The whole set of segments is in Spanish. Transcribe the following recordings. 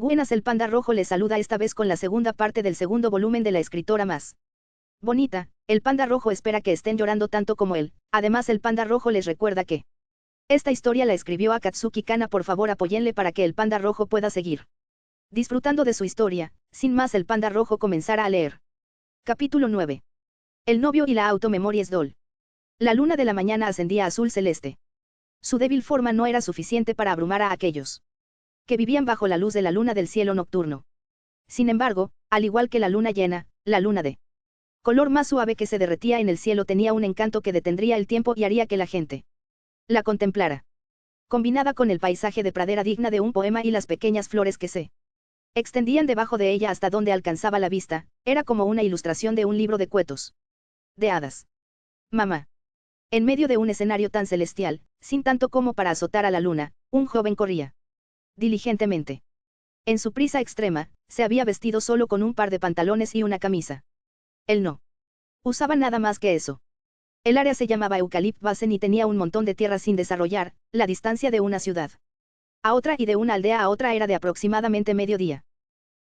Buenas, el panda rojo les saluda esta vez con la segunda parte del segundo volumen de la escritora más bonita. El panda rojo espera que estén llorando tanto como él. Además, el panda rojo les recuerda que esta historia la escribió Akatsuki Kana. Por favor, apóyenle para que el panda rojo pueda seguir disfrutando de su historia. Sin más, el panda rojo comenzará a leer. Capítulo 9. El novio y la auto-memories doll. La luna de la mañana ascendía azul celeste. Su débil forma no era suficiente para abrumar a aquellos que vivían bajo la luz de la luna del cielo nocturno. Sin embargo, al igual que la luna llena, la luna de color más suave que se derretía en el cielo tenía un encanto que detendría el tiempo y haría que la gente la contemplara. Combinada con el paisaje de pradera digna de un poema y las pequeñas flores que se extendían debajo de ella hasta donde alcanzaba la vista, era como una ilustración de un libro de cuentos de hadas. Mamá. En medio de un escenario tan celestial, sin tanto como para azotar a la luna, un joven corría diligentemente. En su prisa extrema, se había vestido solo con un par de pantalones y una camisa. Él no usaba nada más que eso. El área se llamaba Eucalypt Basin y tenía un montón de tierra sin desarrollar. La distancia de una ciudad a otra y de una aldea a otra era de aproximadamente mediodía.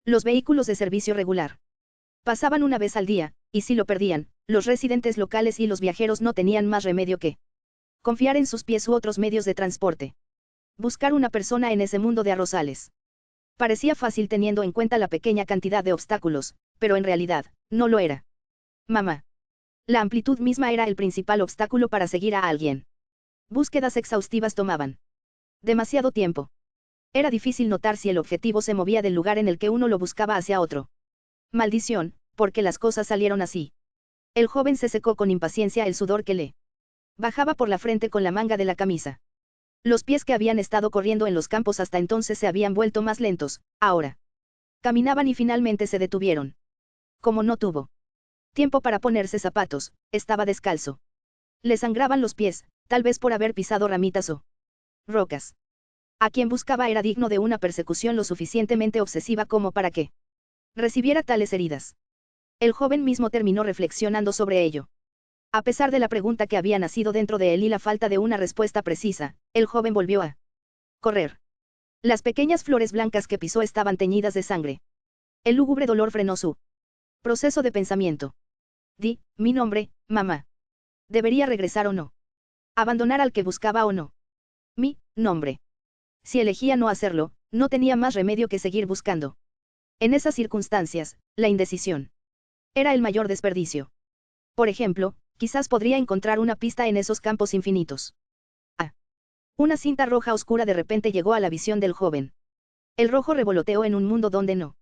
Los vehículos de servicio regular pasaban una vez al día, y si lo perdían, los residentes locales y los viajeros no tenían más remedio que confiar en sus pies u otros medios de transporte. Buscar una persona en ese mundo de arrozales parecía fácil teniendo en cuenta la pequeña cantidad de obstáculos, pero en realidad, no lo era. Mamá. La amplitud misma era el principal obstáculo para seguir a alguien. Búsquedas exhaustivas tomaban demasiado tiempo. Era difícil notar si el objetivo se movía del lugar en el que uno lo buscaba hacia otro. Maldición, porque las cosas salieron así. El joven se secó con impaciencia el sudor que le bajaba por la frente con la manga de la camisa. Los pies que habían estado corriendo en los campos hasta entonces se habían vuelto más lentos, ahora caminaban y finalmente se detuvieron. Como no tuvo tiempo para ponerse zapatos, estaba descalzo. Le sangraban los pies, tal vez por haber pisado ramitas o rocas. A quien buscaba era digno de una persecución lo suficientemente obsesiva como para que recibiera tales heridas. El joven mismo terminó reflexionando sobre ello. A pesar de la pregunta que había nacido dentro de él y la falta de una respuesta precisa, el joven volvió a correr. Las pequeñas flores blancas que pisó estaban teñidas de sangre. El lúgubre dolor frenó su proceso de pensamiento. Di, mi nombre, mamá. ¿Debería regresar o no? ¿Abandonar al que buscaba o no? Mi nombre. Si elegía no hacerlo, no tenía más remedio que seguir buscando. En esas circunstancias, la indecisión era el mayor desperdicio. Por ejemplo, quizás podría encontrar una pista en esos campos infinitos. Ah. Una cinta roja oscura de repente llegó a la visión del joven. El rojo revoloteó en un mundo donde no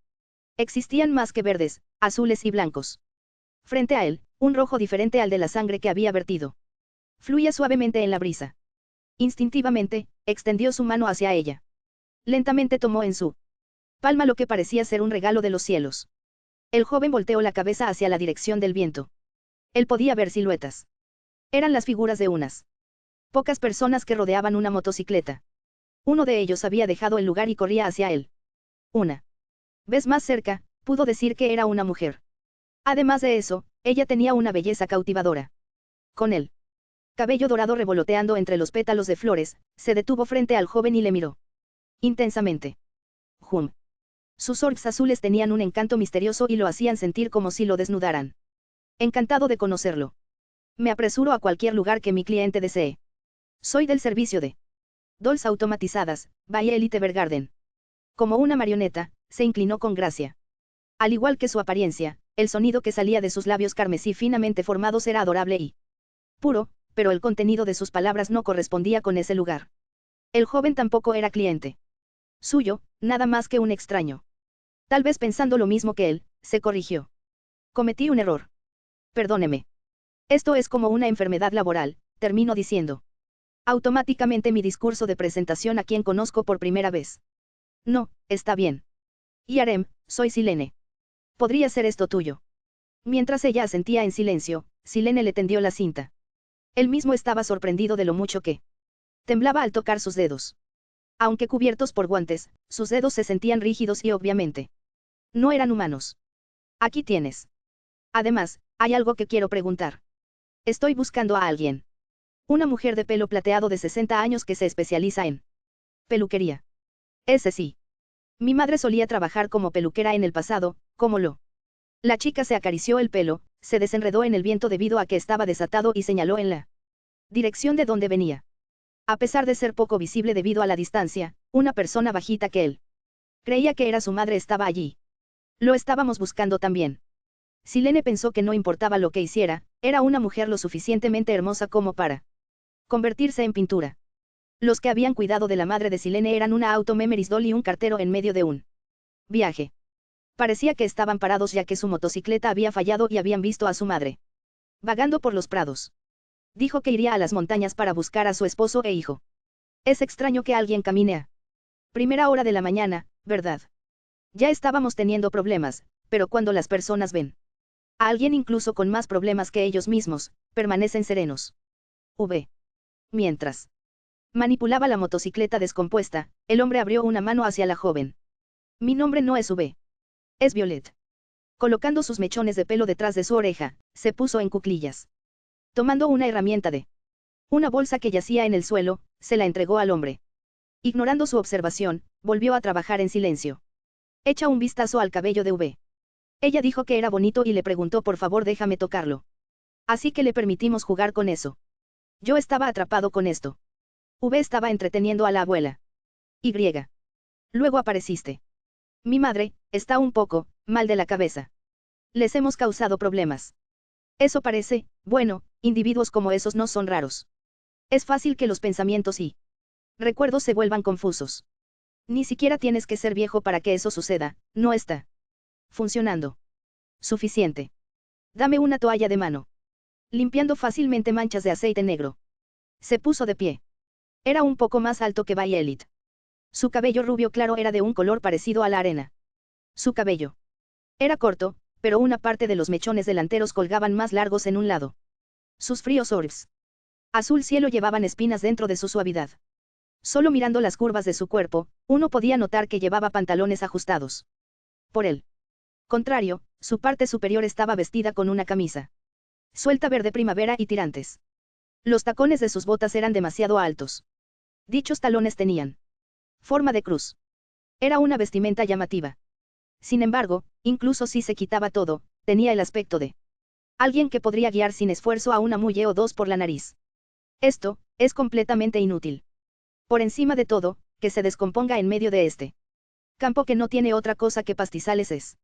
existían más que verdes, azules y blancos. Frente a él, un rojo diferente al de la sangre que había vertido fluía suavemente en la brisa. Instintivamente, extendió su mano hacia ella. Lentamente tomó en su palma lo que parecía ser un regalo de los cielos. El joven volteó la cabeza hacia la dirección del viento. Él podía ver siluetas. Eran las figuras de unas pocas personas que rodeaban una motocicleta. Uno de ellos había dejado el lugar y corría hacia él. Una vez más cerca, pudo decir que era una mujer. Además de eso, ella tenía una belleza cautivadora. Con él cabello dorado revoloteando entre los pétalos de flores, se detuvo frente al joven y le miró intensamente. Sus orbs azules tenían un encanto misterioso y lo hacían sentir como si lo desnudaran. Encantado de conocerlo. Me apresuro a cualquier lugar que mi cliente desee. Soy del servicio de dolls automatizadas, by Elite Evergarden. Como una marioneta, se inclinó con gracia. Al igual que su apariencia, el sonido que salía de sus labios carmesí finamente formados era adorable y puro, pero el contenido de sus palabras no correspondía con ese lugar. El joven tampoco era cliente suyo, nada más que un extraño. Tal vez pensando lo mismo que él, se corrigió. Cometí un error. Perdóneme. Esto es como una enfermedad laboral, termino diciendo automáticamente mi discurso de presentación a quien conozco por primera vez. No, está bien. Yarem, soy Silene. ¿Podría ser esto tuyo? Mientras ella asentía en silencio, Silene le tendió la cinta. Él mismo estaba sorprendido de lo mucho que temblaba al tocar sus dedos. Aunque cubiertos por guantes, sus dedos se sentían rígidos y obviamente no eran humanos. Aquí tienes. Además, hay algo que quiero preguntar. Estoy buscando a alguien. Una mujer de pelo plateado de 60 años que se especializa en peluquería. Ese sí. Mi madre solía trabajar como peluquera en el pasado, ¿cómo lo? La chica se acarició el pelo, se desenredó en el viento debido a que estaba desatado y señaló en la dirección de donde venía. A pesar de ser poco visible debido a la distancia, una persona bajita que él creía que era su madre estaba allí. Lo estábamos buscando también. Silene pensó que no importaba lo que hiciera, era una mujer lo suficientemente hermosa como para convertirse en pintura. Los que habían cuidado de la madre de Silene eran una auto memories doll y un cartero en medio de un viaje. Parecía que estaban parados ya que su motocicleta había fallado y habían visto a su madre vagando por los prados. Dijo que iría a las montañas para buscar a su esposo e hijo. Es extraño que alguien camine a primera hora de la mañana, ¿verdad? Ya estábamos teniendo problemas, pero cuando las personas ven a alguien incluso con más problemas que ellos mismos, permanecen serenos. Mientras manipulaba la motocicleta descompuesta, el hombre abrió una mano hacia la joven. Mi nombre no es es Violet. Colocando sus mechones de pelo detrás de su oreja, se puso en cuclillas. Tomando una herramienta de una bolsa que yacía en el suelo, se la entregó al hombre. Ignorando su observación, volvió a trabajar en silencio. Echa un vistazo al cabello de Ella dijo que era bonito y le preguntó por favor déjame tocarlo. Así que le permitimos jugar con eso. Yo estaba atrapado con esto. Estaba entreteniendo a la abuela. Y. Luego apareciste. Mi madre está un poco mal de la cabeza. Les hemos causado problemas. Eso parece, bueno, individuos como esos no son raros. Es fácil que los pensamientos y recuerdos se vuelvan confusos. Ni siquiera tienes que ser viejo para que eso suceda, no está funcionando. Suficiente. Dame una toalla de mano. Limpiando fácilmente manchas de aceite negro. Se puso de pie. Era un poco más alto que Violet. Su cabello rubio claro era de un color parecido a la arena. Su cabello era corto, pero una parte de los mechones delanteros colgaban más largos en un lado. Sus fríos orbs azul cielo llevaban espinas dentro de su suavidad. Solo mirando las curvas de su cuerpo, uno podía notar que llevaba pantalones ajustados. Por el contrario, su parte superior estaba vestida con una camisa suelta verde primavera y tirantes. Los tacones de sus botas eran demasiado altos. Dichos talones tenían forma de cruz. Era una vestimenta llamativa. Sin embargo, incluso si se quitaba todo, tenía el aspecto de alguien que podría guiar sin esfuerzo a una mulle o dos por la nariz. Esto es completamente inútil. Por encima de todo, que se descomponga en medio de este campo que no tiene otra cosa que pastizales es.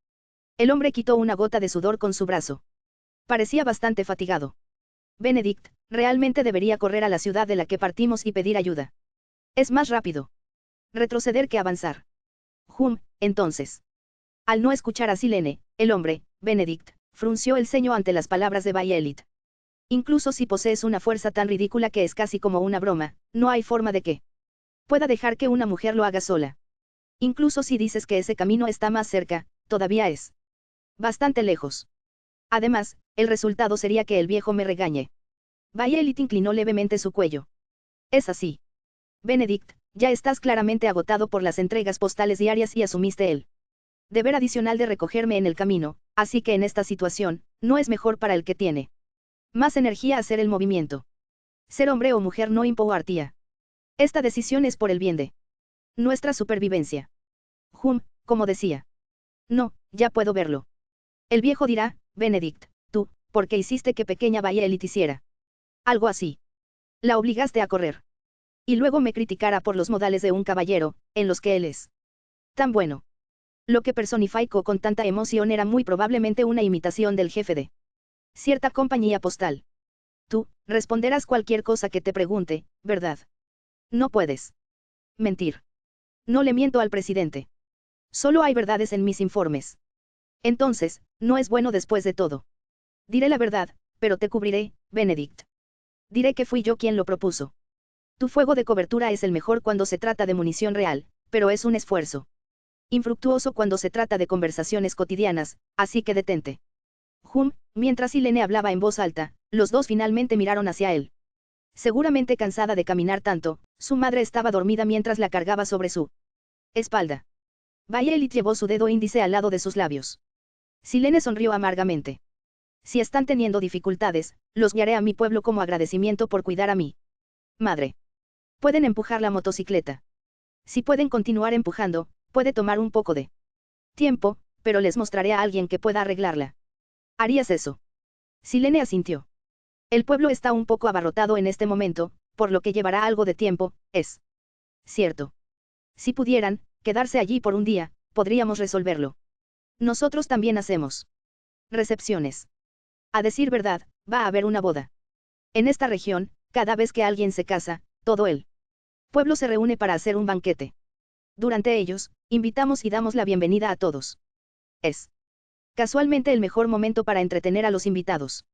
El hombre quitó una gota de sudor con su brazo. Parecía bastante fatigado. Benedict, realmente debería correr a la ciudad de la que partimos y pedir ayuda. Es más rápido retroceder que avanzar. Entonces. Al no escuchar a Silene, el hombre, Benedict, frunció el ceño ante las palabras de Violet. Incluso si posees una fuerza tan ridícula que es casi como una broma, no hay forma de que pueda dejar que una mujer lo haga sola. Incluso si dices que ese camino está más cerca, todavía es bastante lejos. Además, el resultado sería que el viejo me regañe. Violet inclinó levemente su cuello. Es así. Benedict, ya estás claramente agotado por las entregas postales diarias y asumiste el deber adicional de recogerme en el camino, así que en esta situación, no es mejor para el que tiene más energía hacer el movimiento. Ser hombre o mujer no importa. Esta decisión es por el bien de nuestra supervivencia. Como decía. No, ya puedo verlo. El viejo dirá, Benedict, tú, ¿por qué hiciste que pequeña Violet hiciera algo así? La obligaste a correr. Y luego me criticara por los modales de un caballero, en los que él es tan bueno. Lo que personificó con tanta emoción era muy probablemente una imitación del jefe de cierta compañía postal. Tú, responderás cualquier cosa que te pregunte, ¿verdad? No puedes mentir. No le miento al presidente. Solo hay verdades en mis informes. Entonces, no es bueno después de todo. Diré la verdad, pero te cubriré, Benedict. Diré que fui yo quien lo propuso. Tu fuego de cobertura es el mejor cuando se trata de munición real, pero es un esfuerzo infructuoso cuando se trata de conversaciones cotidianas, así que detente. Mientras Silene hablaba en voz alta, los dos finalmente miraron hacia él. Seguramente cansada de caminar tanto, su madre estaba dormida mientras la cargaba sobre su espalda. Violet llevó su dedo índice al lado de sus labios. Silene sonrió amargamente. Si están teniendo dificultades, los guiaré a mi pueblo como agradecimiento por cuidar a mi madre. Pueden empujar la motocicleta. Si pueden continuar empujando, Puede tomar un poco de tiempo, pero les mostraré a alguien que pueda arreglarla. ¿Harías eso? Silene asintió. El pueblo está un poco abarrotado en este momento, por lo que llevará algo de tiempo, es cierto. Si pudieran, quedarse allí por un día, podríamos resolverlo. Nosotros también hacemos recepciones. A decir verdad, va a haber una boda. En esta región, cada vez que alguien se casa, todo el pueblo se reúne para hacer un banquete. Durante ellos, invitamos y damos la bienvenida a todos. Es casualmente el mejor momento para entretener a los invitados.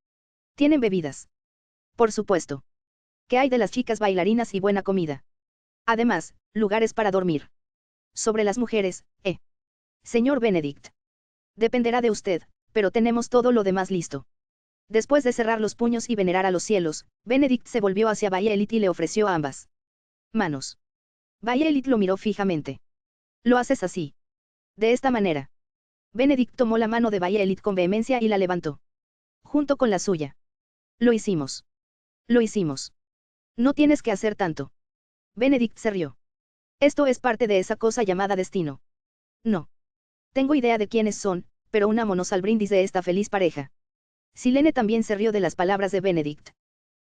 ¿Tienen bebidas? Por supuesto. ¿Qué hay de las chicas bailarinas y buena comida? Además, lugares para dormir. Sobre las mujeres, Señor Benedict. Dependerá de usted, pero tenemos todo lo demás listo. Después de cerrar los puños y venerar a los cielos, Benedict se volvió hacia Bayelit y le ofreció a ambas manos. Bayelit lo miró fijamente. Lo haces así. De esta manera. Benedict tomó la mano de Bayelit con vehemencia y la levantó. Junto con la suya. Lo hicimos. Lo hicimos. No tienes que hacer tanto. Benedict se rió. Esto es parte de esa cosa llamada destino. No. Tengo idea de quiénes son, pero unámonos al brindis de esta feliz pareja. Silene también se rió de las palabras de Benedict.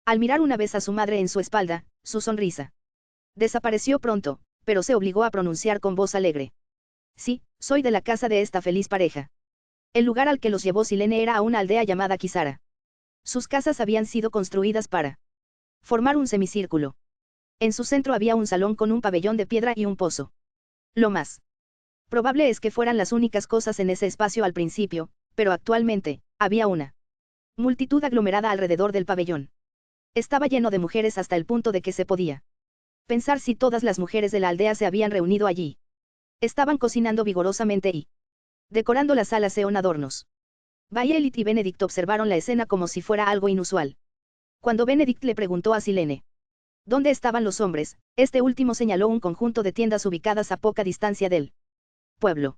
Al mirar una vez a su madre en su espalda, su sonrisa desapareció pronto, pero se obligó a pronunciar con voz alegre. Sí, soy de la casa de esta feliz pareja. El lugar al que los llevó Silene era a una aldea llamada Kisara. Sus casas habían sido construidas para formar un semicírculo. En su centro había un salón con un pabellón de piedra y un pozo. Lo más probable es que fueran las únicas cosas en ese espacio al principio, pero actualmente, había una multitud aglomerada alrededor del pabellón. Estaba lleno de mujeres hasta el punto de que se podía pensar si todas las mujeres de la aldea se habían reunido allí. Estaban cocinando vigorosamente y decorando la sala con adornos. Bayelit y Benedict observaron la escena como si fuera algo inusual. Cuando Benedict le preguntó a Silene dónde estaban los hombres, este último señaló un conjunto de tiendas ubicadas a poca distancia del pueblo.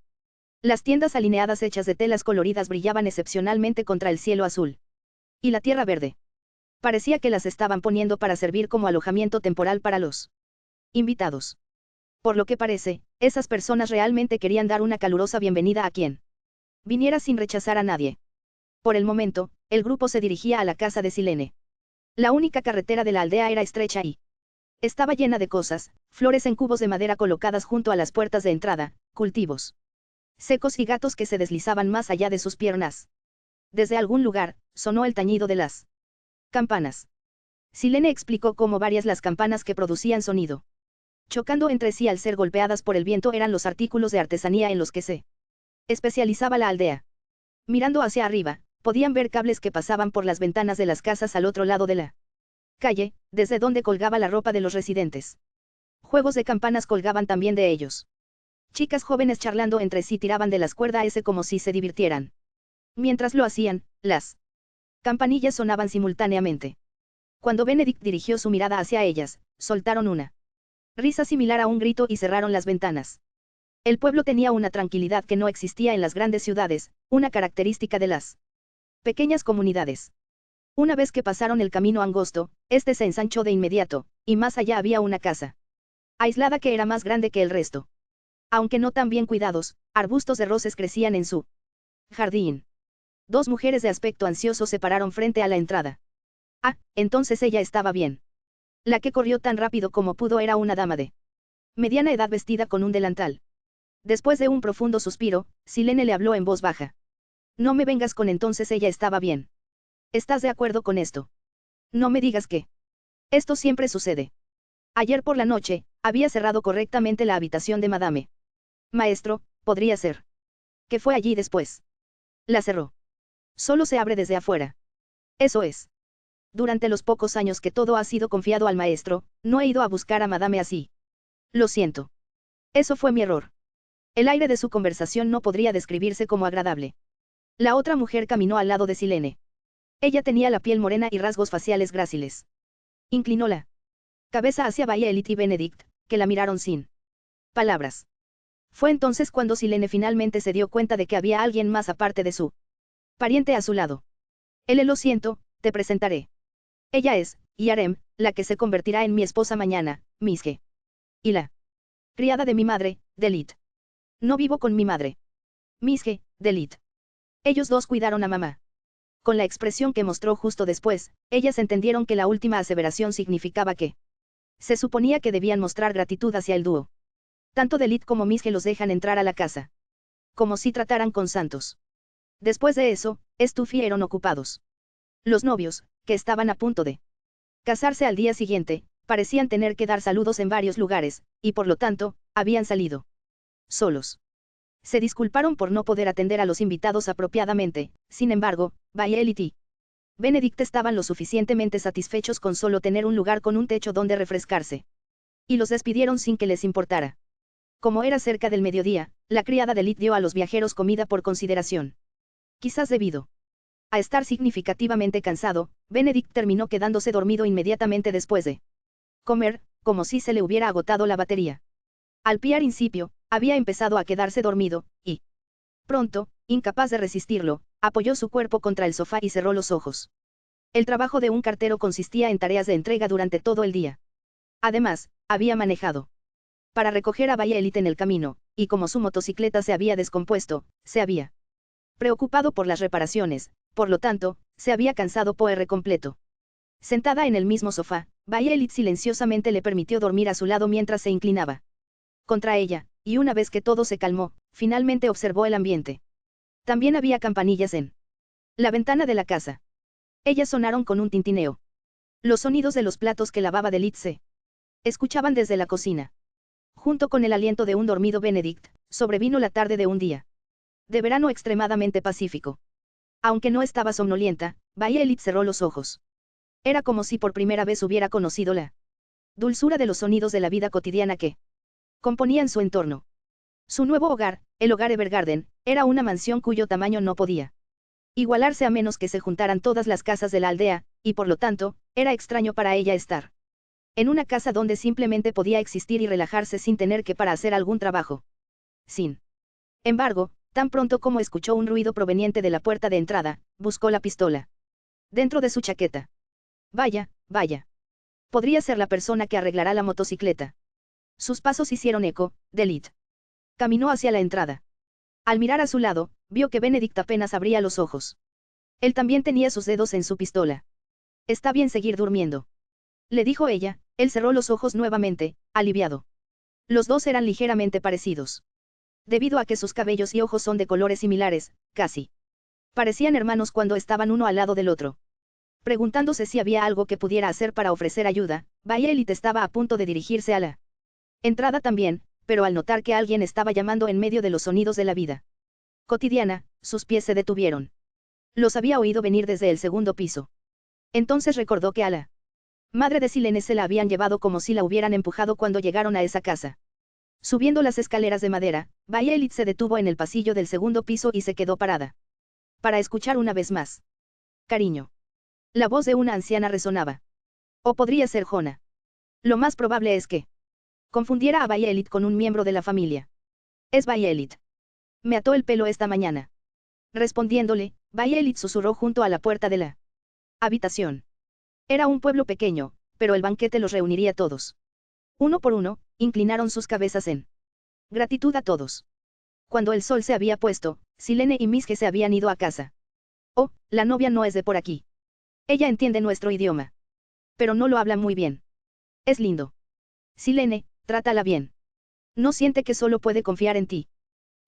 Las tiendas alineadas hechas de telas coloridas brillaban excepcionalmente contra el cielo azul. Y la tierra verde. Parecía que las estaban poniendo para servir como alojamiento temporal para los invitados. Por lo que parece, esas personas realmente querían dar una calurosa bienvenida a quien viniera sin rechazar a nadie. Por el momento, el grupo se dirigía a la casa de Silene. La única carretera de la aldea era estrecha y estaba llena de cosas, flores en cubos de madera colocadas junto a las puertas de entrada, cultivos secos y gatos que se deslizaban más allá de sus piernas. Desde algún lugar, sonó el tañido de las campanas. Silene explicó cómo varias las campanas que producían sonido chocando entre sí al ser golpeadas por el viento eran los artículos de artesanía en los que se especializaba la aldea. Mirando hacia arriba, podían ver cables que pasaban por las ventanas de las casas al otro lado de la calle, desde donde colgaba la ropa de los residentes. Juegos de campanas colgaban también de ellos. Chicas jóvenes charlando entre sí tiraban de las cuerdas como si se divirtieran. Mientras lo hacían, las campanillas sonaban simultáneamente. Cuando Benedict dirigió su mirada hacia ellas, soltaron una risa similar a un grito y cerraron las ventanas. El pueblo tenía una tranquilidad que no existía en las grandes ciudades, una característica de las pequeñas comunidades. Una vez que pasaron el camino angosto, este se ensanchó de inmediato, y más allá había una casa aislada que era más grande que el resto. Aunque no tan bien cuidados, arbustos de roces crecían en su jardín. Dos mujeres de aspecto ansioso se pararon frente a la entrada. Ah, entonces ella estaba bien. La que corrió tan rápido como pudo era una dama de mediana edad vestida con un delantal. Después de un profundo suspiro, Silene le habló en voz baja. No me vengas con entonces ella estaba bien. ¿Estás de acuerdo con esto? No me digas que esto siempre sucede. Ayer por la noche, había cerrado correctamente la habitación de Madame. Maestro, podría ser. ¿Qué fue allí después? La cerró. Solo se abre desde afuera. Eso es. Durante los pocos años que todo ha sido confiado al maestro, no he ido a buscar a Madame así. Lo siento. Eso fue mi error. El aire de su conversación no podría describirse como agradable. La otra mujer caminó al lado de Silene. Ella tenía la piel morena y rasgos faciales gráciles. Inclinó la cabeza hacia Bayelit y Benedict, que la miraron sin palabras. Fue entonces cuando Silene finalmente se dio cuenta de que había alguien más aparte de su pariente a su lado. Lo siento, te presentaré. Ella es, Yarem, la que se convertirá en mi esposa mañana, Misge. Y la criada de mi madre, Delit. No vivo con mi madre. Misge, Delit. Ellos dos cuidaron a mamá. Con la expresión que mostró justo después, ellas entendieron que la última aseveración significaba que se suponía que debían mostrar gratitud hacia el dúo. Tanto Delit como Misge los dejan entrar a la casa. Como si trataran con santos. Después de eso, Stuffy eran ocupados. Los novios, que estaban a punto de casarse al día siguiente, parecían tener que dar saludos en varios lugares, y por lo tanto, habían salido solos. Se disculparon por no poder atender a los invitados apropiadamente, sin embargo, Violet y Benedict estaban lo suficientemente satisfechos con solo tener un lugar con un techo donde refrescarse. Y los despidieron sin que les importara. Como era cerca del mediodía, la criada de Lid dio a los viajeros comida por consideración. Quizás debido a estar significativamente cansado, Benedict terminó quedándose dormido inmediatamente después de comer, como si se le hubiera agotado la batería. Al principio, había empezado a quedarse dormido, y pronto, incapaz de resistirlo, apoyó su cuerpo contra el sofá y cerró los ojos. El trabajo de un cartero consistía en tareas de entrega durante todo el día. Además, había manejado para recoger a Violet en el camino, y como su motocicleta se había descompuesto, se había preocupado por las reparaciones, por lo tanto, se había cansado por completo. Sentada en el mismo sofá, Violet silenciosamente le permitió dormir a su lado mientras se inclinaba contra ella, y una vez que todo se calmó, finalmente observó el ambiente. También había campanillas en la ventana de la casa. Ellas sonaron con un tintineo. Los sonidos de los platos que lavaba Delit se escuchaban desde la cocina. Junto con el aliento de un dormido Benedict, sobrevino la tarde de un día de verano extremadamente pacífico. Aunque no estaba somnolienta, Violet cerró los ojos. Era como si por primera vez hubiera conocido la dulzura de los sonidos de la vida cotidiana que componían su entorno. Su nuevo hogar, el hogar Evergarden, era una mansión cuyo tamaño no podía igualarse a menos que se juntaran todas las casas de la aldea, y por lo tanto, era extraño para ella estar en una casa donde simplemente podía existir y relajarse sin tener que para hacer algún trabajo. Sin embargo, tan pronto como escuchó un ruido proveniente de la puerta de entrada, buscó la pistola dentro de su chaqueta. Vaya, vaya. Podría ser la persona que arreglará la motocicleta. Sus pasos hicieron eco, Delit caminó hacia la entrada. Al mirar a su lado, vio que Benedict apenas abría los ojos. Él también tenía sus dedos en su pistola. Está bien seguir durmiendo, le dijo ella. Él cerró los ojos nuevamente, aliviado. Los dos eran ligeramente parecidos. Debido a que sus cabellos y ojos son de colores similares, casi parecían hermanos cuando estaban uno al lado del otro. Preguntándose si había algo que pudiera hacer para ofrecer ayuda, Violet estaba a punto de dirigirse a la entrada también, pero al notar que alguien estaba llamando en medio de los sonidos de la vida cotidiana, sus pies se detuvieron. Los había oído venir desde el segundo piso. Entonces recordó que a la madre de Silene se la habían llevado como si la hubieran empujado cuando llegaron a esa casa. Subiendo las escaleras de madera, Violet se detuvo en el pasillo del segundo piso y se quedó parada. Para escuchar una vez más. Cariño. La voz de una anciana resonaba. O podría ser Jona. Lo más probable es que confundiera a Violet con un miembro de la familia. Es Violet. Me ató el pelo esta mañana. Respondiéndole, Violet susurró junto a la puerta de la habitación. Era un pueblo pequeño, pero el banquete los reuniría todos. Uno por uno, inclinaron sus cabezas en gratitud a todos. Cuando el sol se había puesto, Silene y Misge se habían ido a casa. Oh, la novia no es de por aquí. Ella entiende nuestro idioma. Pero no lo habla muy bien. Es lindo. Silene, trátala bien. No siente que solo puede confiar en ti.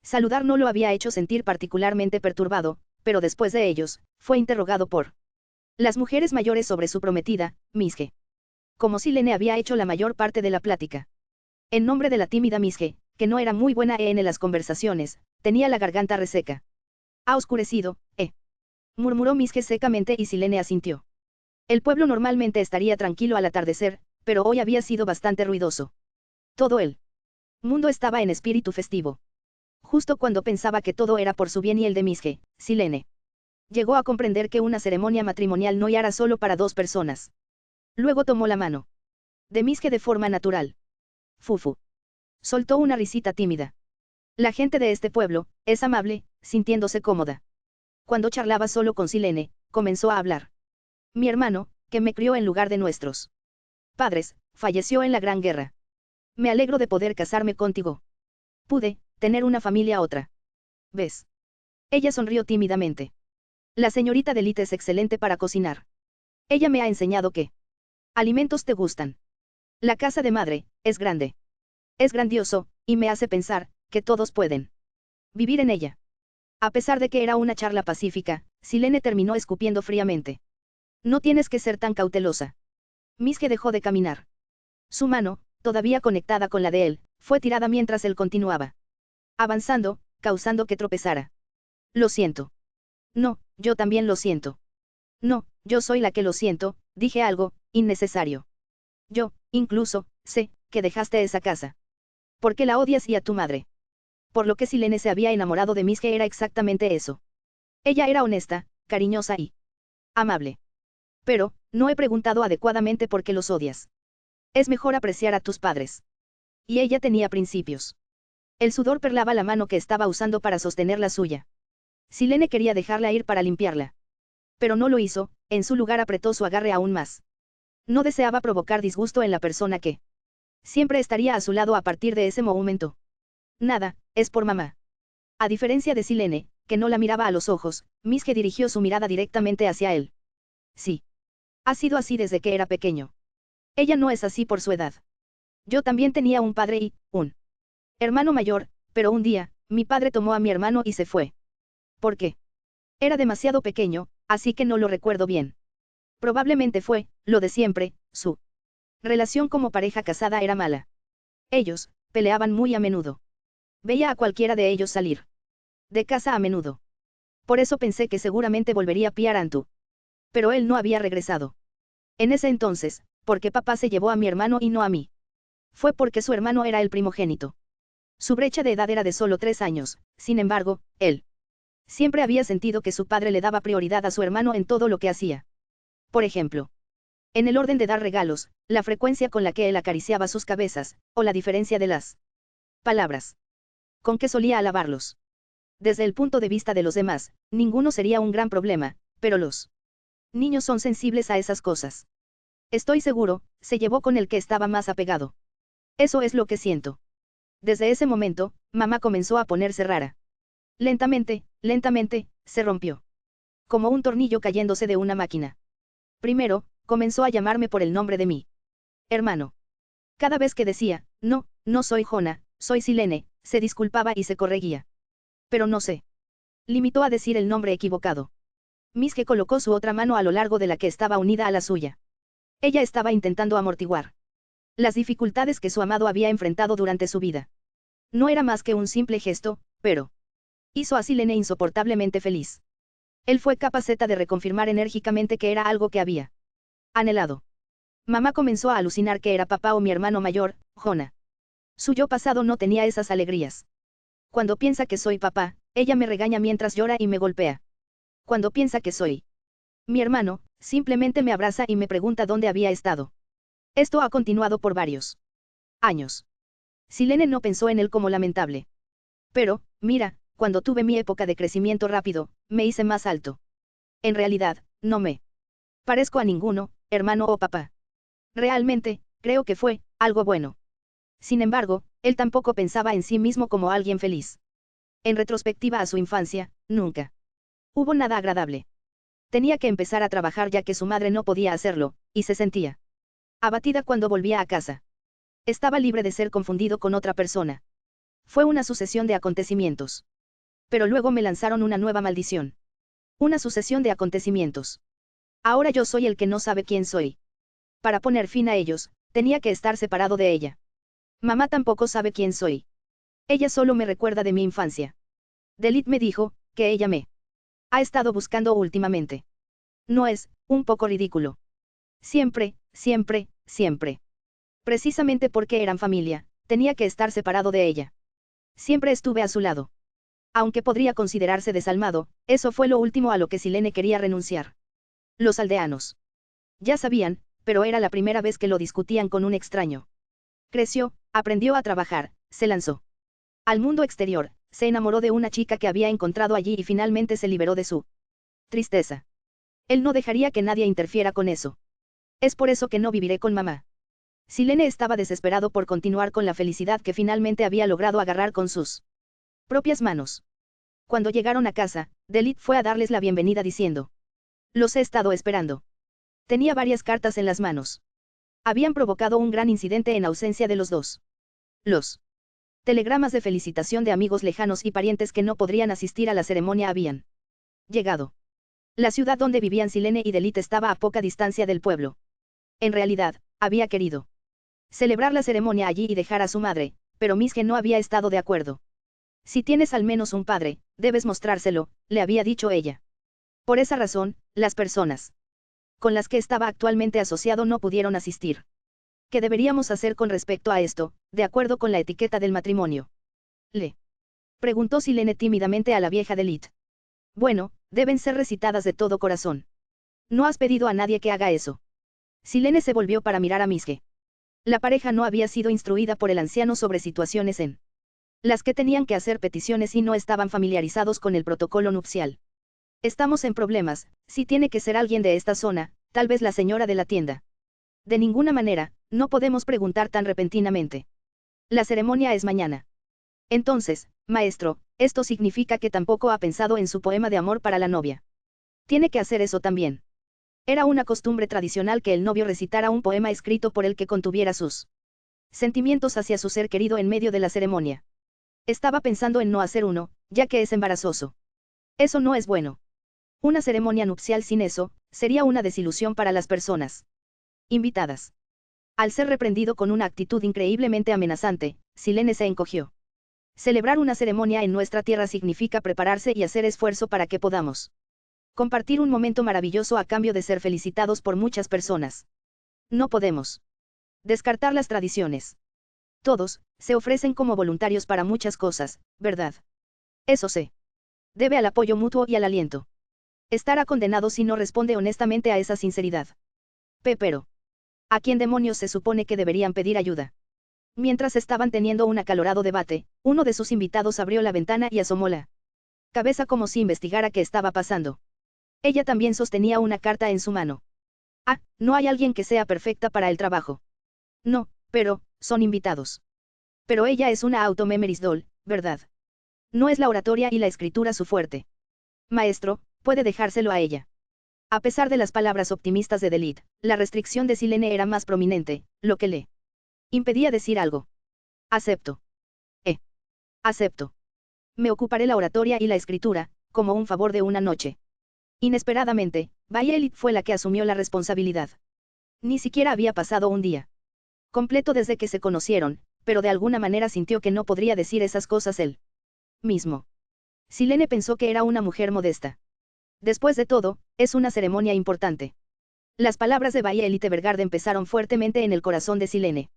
Saludar no lo había hecho sentir particularmente perturbado, pero después de ellos, fue interrogado por las mujeres mayores sobre su prometida, Misge. Como Silene había hecho la mayor parte de la plática. En nombre de la tímida Misge, que no era muy buena en las conversaciones, tenía la garganta reseca. Ha oscurecido, murmuró Misge secamente y Silene asintió. El pueblo normalmente estaría tranquilo al atardecer, pero hoy había sido bastante ruidoso. Todo el mundo estaba en espíritu festivo. Justo cuando pensaba que todo era por su bien y el de Misge, Silene llegó a comprender que una ceremonia matrimonial no era solo para dos personas. Luego tomó la mano de Misge de forma natural. Fufu. Soltó una risita tímida. La gente de este pueblo es amable, sintiéndose cómoda. Cuando charlaba solo con Silene, comenzó a hablar. Mi hermano, que me crió en lugar de nuestros padres, falleció en la Gran Guerra. Me alegro de poder casarme contigo. tener una familia otra. ¿Ves? Ella sonrió tímidamente. La señorita Delit es excelente para cocinar. Ella me ha enseñado que alimentos te gustan. La casa de madre es grande. Es grandioso, y me hace pensar que todos pueden vivir en ella. A pesar de que era una charla pacífica, Silene terminó escupiendo fríamente. No tienes que ser tan cautelosa. Miske dejó de caminar. Su mano, todavía conectada con la de él, fue tirada mientras él continuaba avanzando, causando que tropezara. Lo siento. No, yo también lo siento. No, yo soy la que lo siento, dije algo innecesario. Yo, incluso, sé que dejaste esa casa. ¿Por qué la odias y a tu madre? Por lo que Silene se había enamorado de Miske era exactamente eso. Ella era honesta, cariñosa y amable. Pero, no he preguntado adecuadamente por qué los odias. Es mejor apreciar a tus padres. Y ella tenía principios. El sudor perlaba la mano que estaba usando para sostener la suya. Silene quería dejarla ir para limpiarla. Pero no lo hizo, en su lugar apretó su agarre aún más. No deseaba provocar disgusto en la persona que siempre estaría a su lado a partir de ese momento. Nada, es por mamá. A diferencia de Silene, que no la miraba a los ojos, Miske dirigió su mirada directamente hacia él. Sí. Ha sido así desde que era pequeño. Ella no es así por su edad. Yo también tenía un padre y un hermano mayor, pero un día, mi padre tomó a mi hermano y se fue. ¿Por qué? Era demasiado pequeño, así que no lo recuerdo bien. Probablemente fue, lo de siempre, su relación como pareja casada era mala. Ellos, peleaban muy a menudo. Veía a cualquiera de ellos salir de casa a menudo. Por eso pensé que seguramente volvería Piarantu. Pero él no había regresado. En ese entonces, ¿por qué papá se llevó a mi hermano y no a mí? Fue porque su hermano era el primogénito. Su brecha de edad era de solo 3 años, sin embargo, él siempre había sentido que su padre le daba prioridad a su hermano en todo lo que hacía. Por ejemplo, en el orden de dar regalos, la frecuencia con la que él acariciaba sus cabezas, o la diferencia de las palabras con que solía alabarlos. Desde el punto de vista de los demás, ninguno sería un gran problema, pero los niños son sensibles a esas cosas. Estoy seguro, se llevó con el que estaba más apegado. Eso es lo que siento. Desde ese momento, mamá comenzó a ponerse rara. Lentamente, lentamente, se rompió. Como un tornillo cayéndose de una máquina. Primero, comenzó a llamarme por el nombre de mi hermano. Cada vez que decía, no, no soy Jona, soy Silene, se disculpaba y se corregía. Pero no sé. Limitó a decir el nombre equivocado. Miske colocó su otra mano a lo largo de la que estaba unida a la suya. Ella estaba intentando amortiguar las dificultades que su amado había enfrentado durante su vida. No era más que un simple gesto, pero hizo a Silene insoportablemente feliz. Él fue capaz de reconfirmar enérgicamente que era algo que había anhelado. Mamá comenzó a alucinar que era papá o mi hermano mayor, Jona. Su yo pasado no tenía esas alegrías. Cuando piensa que soy papá, ella me regaña mientras llora y me golpea. Cuando piensa que soy mi hermano, simplemente me abraza y me pregunta dónde había estado. Esto ha continuado por varios años. Silene no pensó en él como lamentable. Pero, mira, cuando tuve mi época de crecimiento rápido, me hice más alto. En realidad, no me parezco a ninguno, hermano o papá. Realmente, creo que fue algo bueno. Sin embargo, él tampoco pensaba en sí mismo como alguien feliz. En retrospectiva a su infancia, nunca hubo nada agradable. Tenía que empezar a trabajar ya que su madre no podía hacerlo, y se sentía abatida cuando volvía a casa. Estaba libre de ser confundido con otra persona. Fue una sucesión de acontecimientos. Pero luego me lanzaron una nueva maldición. Una sucesión de acontecimientos. Ahora yo soy el que no sabe quién soy. Para poner fin a ellos, tenía que estar separado de ella. Mamá tampoco sabe quién soy. Ella solo me recuerda de mi infancia. Delit me dijo, que ella me ha estado buscando últimamente. No es, un poco ridículo. Siempre, siempre, siempre. Precisamente porque eran familia, tenía que estar separado de ella. Siempre estuve a su lado. Aunque podría considerarse desalmado, eso fue lo último a lo que Silene quería renunciar. Los aldeanos ya sabían, pero era la primera vez que lo discutían con un extraño. Creció, aprendió a trabajar, se lanzó al mundo exterior, se enamoró de una chica que había encontrado allí y finalmente se liberó de su tristeza. Él no dejaría que nadie interfiera con eso. Es por eso que no viviré con mamá. Silene estaba desesperado por continuar con la felicidad que finalmente había logrado agarrar con sus propias manos. Cuando llegaron a casa, Delit fue a darles la bienvenida diciendo: los he estado esperando. Tenía varias cartas en las manos. Habían provocado un gran incidente en ausencia de los dos. Los telegramas de felicitación de amigos lejanos y parientes que no podrían asistir a la ceremonia habían llegado. La ciudad donde vivían Silene y Delit estaba a poca distancia del pueblo. En realidad, había querido celebrar la ceremonia allí y dejar a su madre, pero Misge no había estado de acuerdo. Si tienes al menos un padre, debes mostrárselo, le había dicho ella. Por esa razón, las personas con las que estaba actualmente asociado no pudieron asistir. ¿Qué deberíamos hacer con respecto a esto, de acuerdo con la etiqueta del matrimonio? Le preguntó Silene tímidamente a la vieja Delit. Bueno, deben ser recitadas de todo corazón. No has pedido a nadie que haga eso. Silene se volvió para mirar a Misge. La pareja no había sido instruida por el anciano sobre situaciones en las que tenían que hacer peticiones y no estaban familiarizados con el protocolo nupcial. Estamos en problemas, si tiene que ser alguien de esta zona, tal vez la señora de la tienda. De ninguna manera, no podemos preguntar tan repentinamente. La ceremonia es mañana. Entonces, maestro, esto significa que tampoco ha pensado en su poema de amor para la novia. Tiene que hacer eso también. Era una costumbre tradicional que el novio recitara un poema escrito por el que contuviera sus sentimientos hacia su ser querido en medio de la ceremonia. Estaba pensando en no hacer uno, ya que es embarazoso. Eso no es bueno. Una ceremonia nupcial sin eso, sería una desilusión para las personas invitadas. Al ser reprendido con una actitud increíblemente amenazante, Silene se encogió. Celebrar una ceremonia en nuestra tierra significa prepararse y hacer esfuerzo para que podamos compartir un momento maravilloso a cambio de ser felicitados por muchas personas. No podemos descartar las tradiciones. Todos se ofrecen como voluntarios para muchas cosas, ¿verdad? Eso se debe al apoyo mutuo y al aliento. Estará condenado si no responde honestamente a esa sinceridad. Pero ¿a quién demonios se supone que deberían pedir ayuda? Mientras estaban teniendo un acalorado debate, uno de sus invitados abrió la ventana y asomó la cabeza como si investigara qué estaba pasando. Ella también sostenía una carta en su mano. Ah, no hay alguien que sea perfecta para el trabajo. No, pero, son invitados. Pero ella es una auto-memories doll, ¿verdad? No es la oratoria y la escritura su fuerte. Maestro, puede dejárselo a ella. A pesar de las palabras optimistas de Delit, la restricción de Silene era más prominente, lo que le impedía decir algo. Acepto. Acepto. Me ocuparé la oratoria y la escritura, como un favor de una noche. Inesperadamente, Bayelit fue la que asumió la responsabilidad. Ni siquiera había pasado un día completo desde que se conocieron, pero de alguna manera sintió que no podría decir esas cosas él mismo. Silene pensó que era una mujer modesta. Después de todo, es una ceremonia importante. Las palabras de Bayelit Evergarden pesaron fuertemente en el corazón de Silene.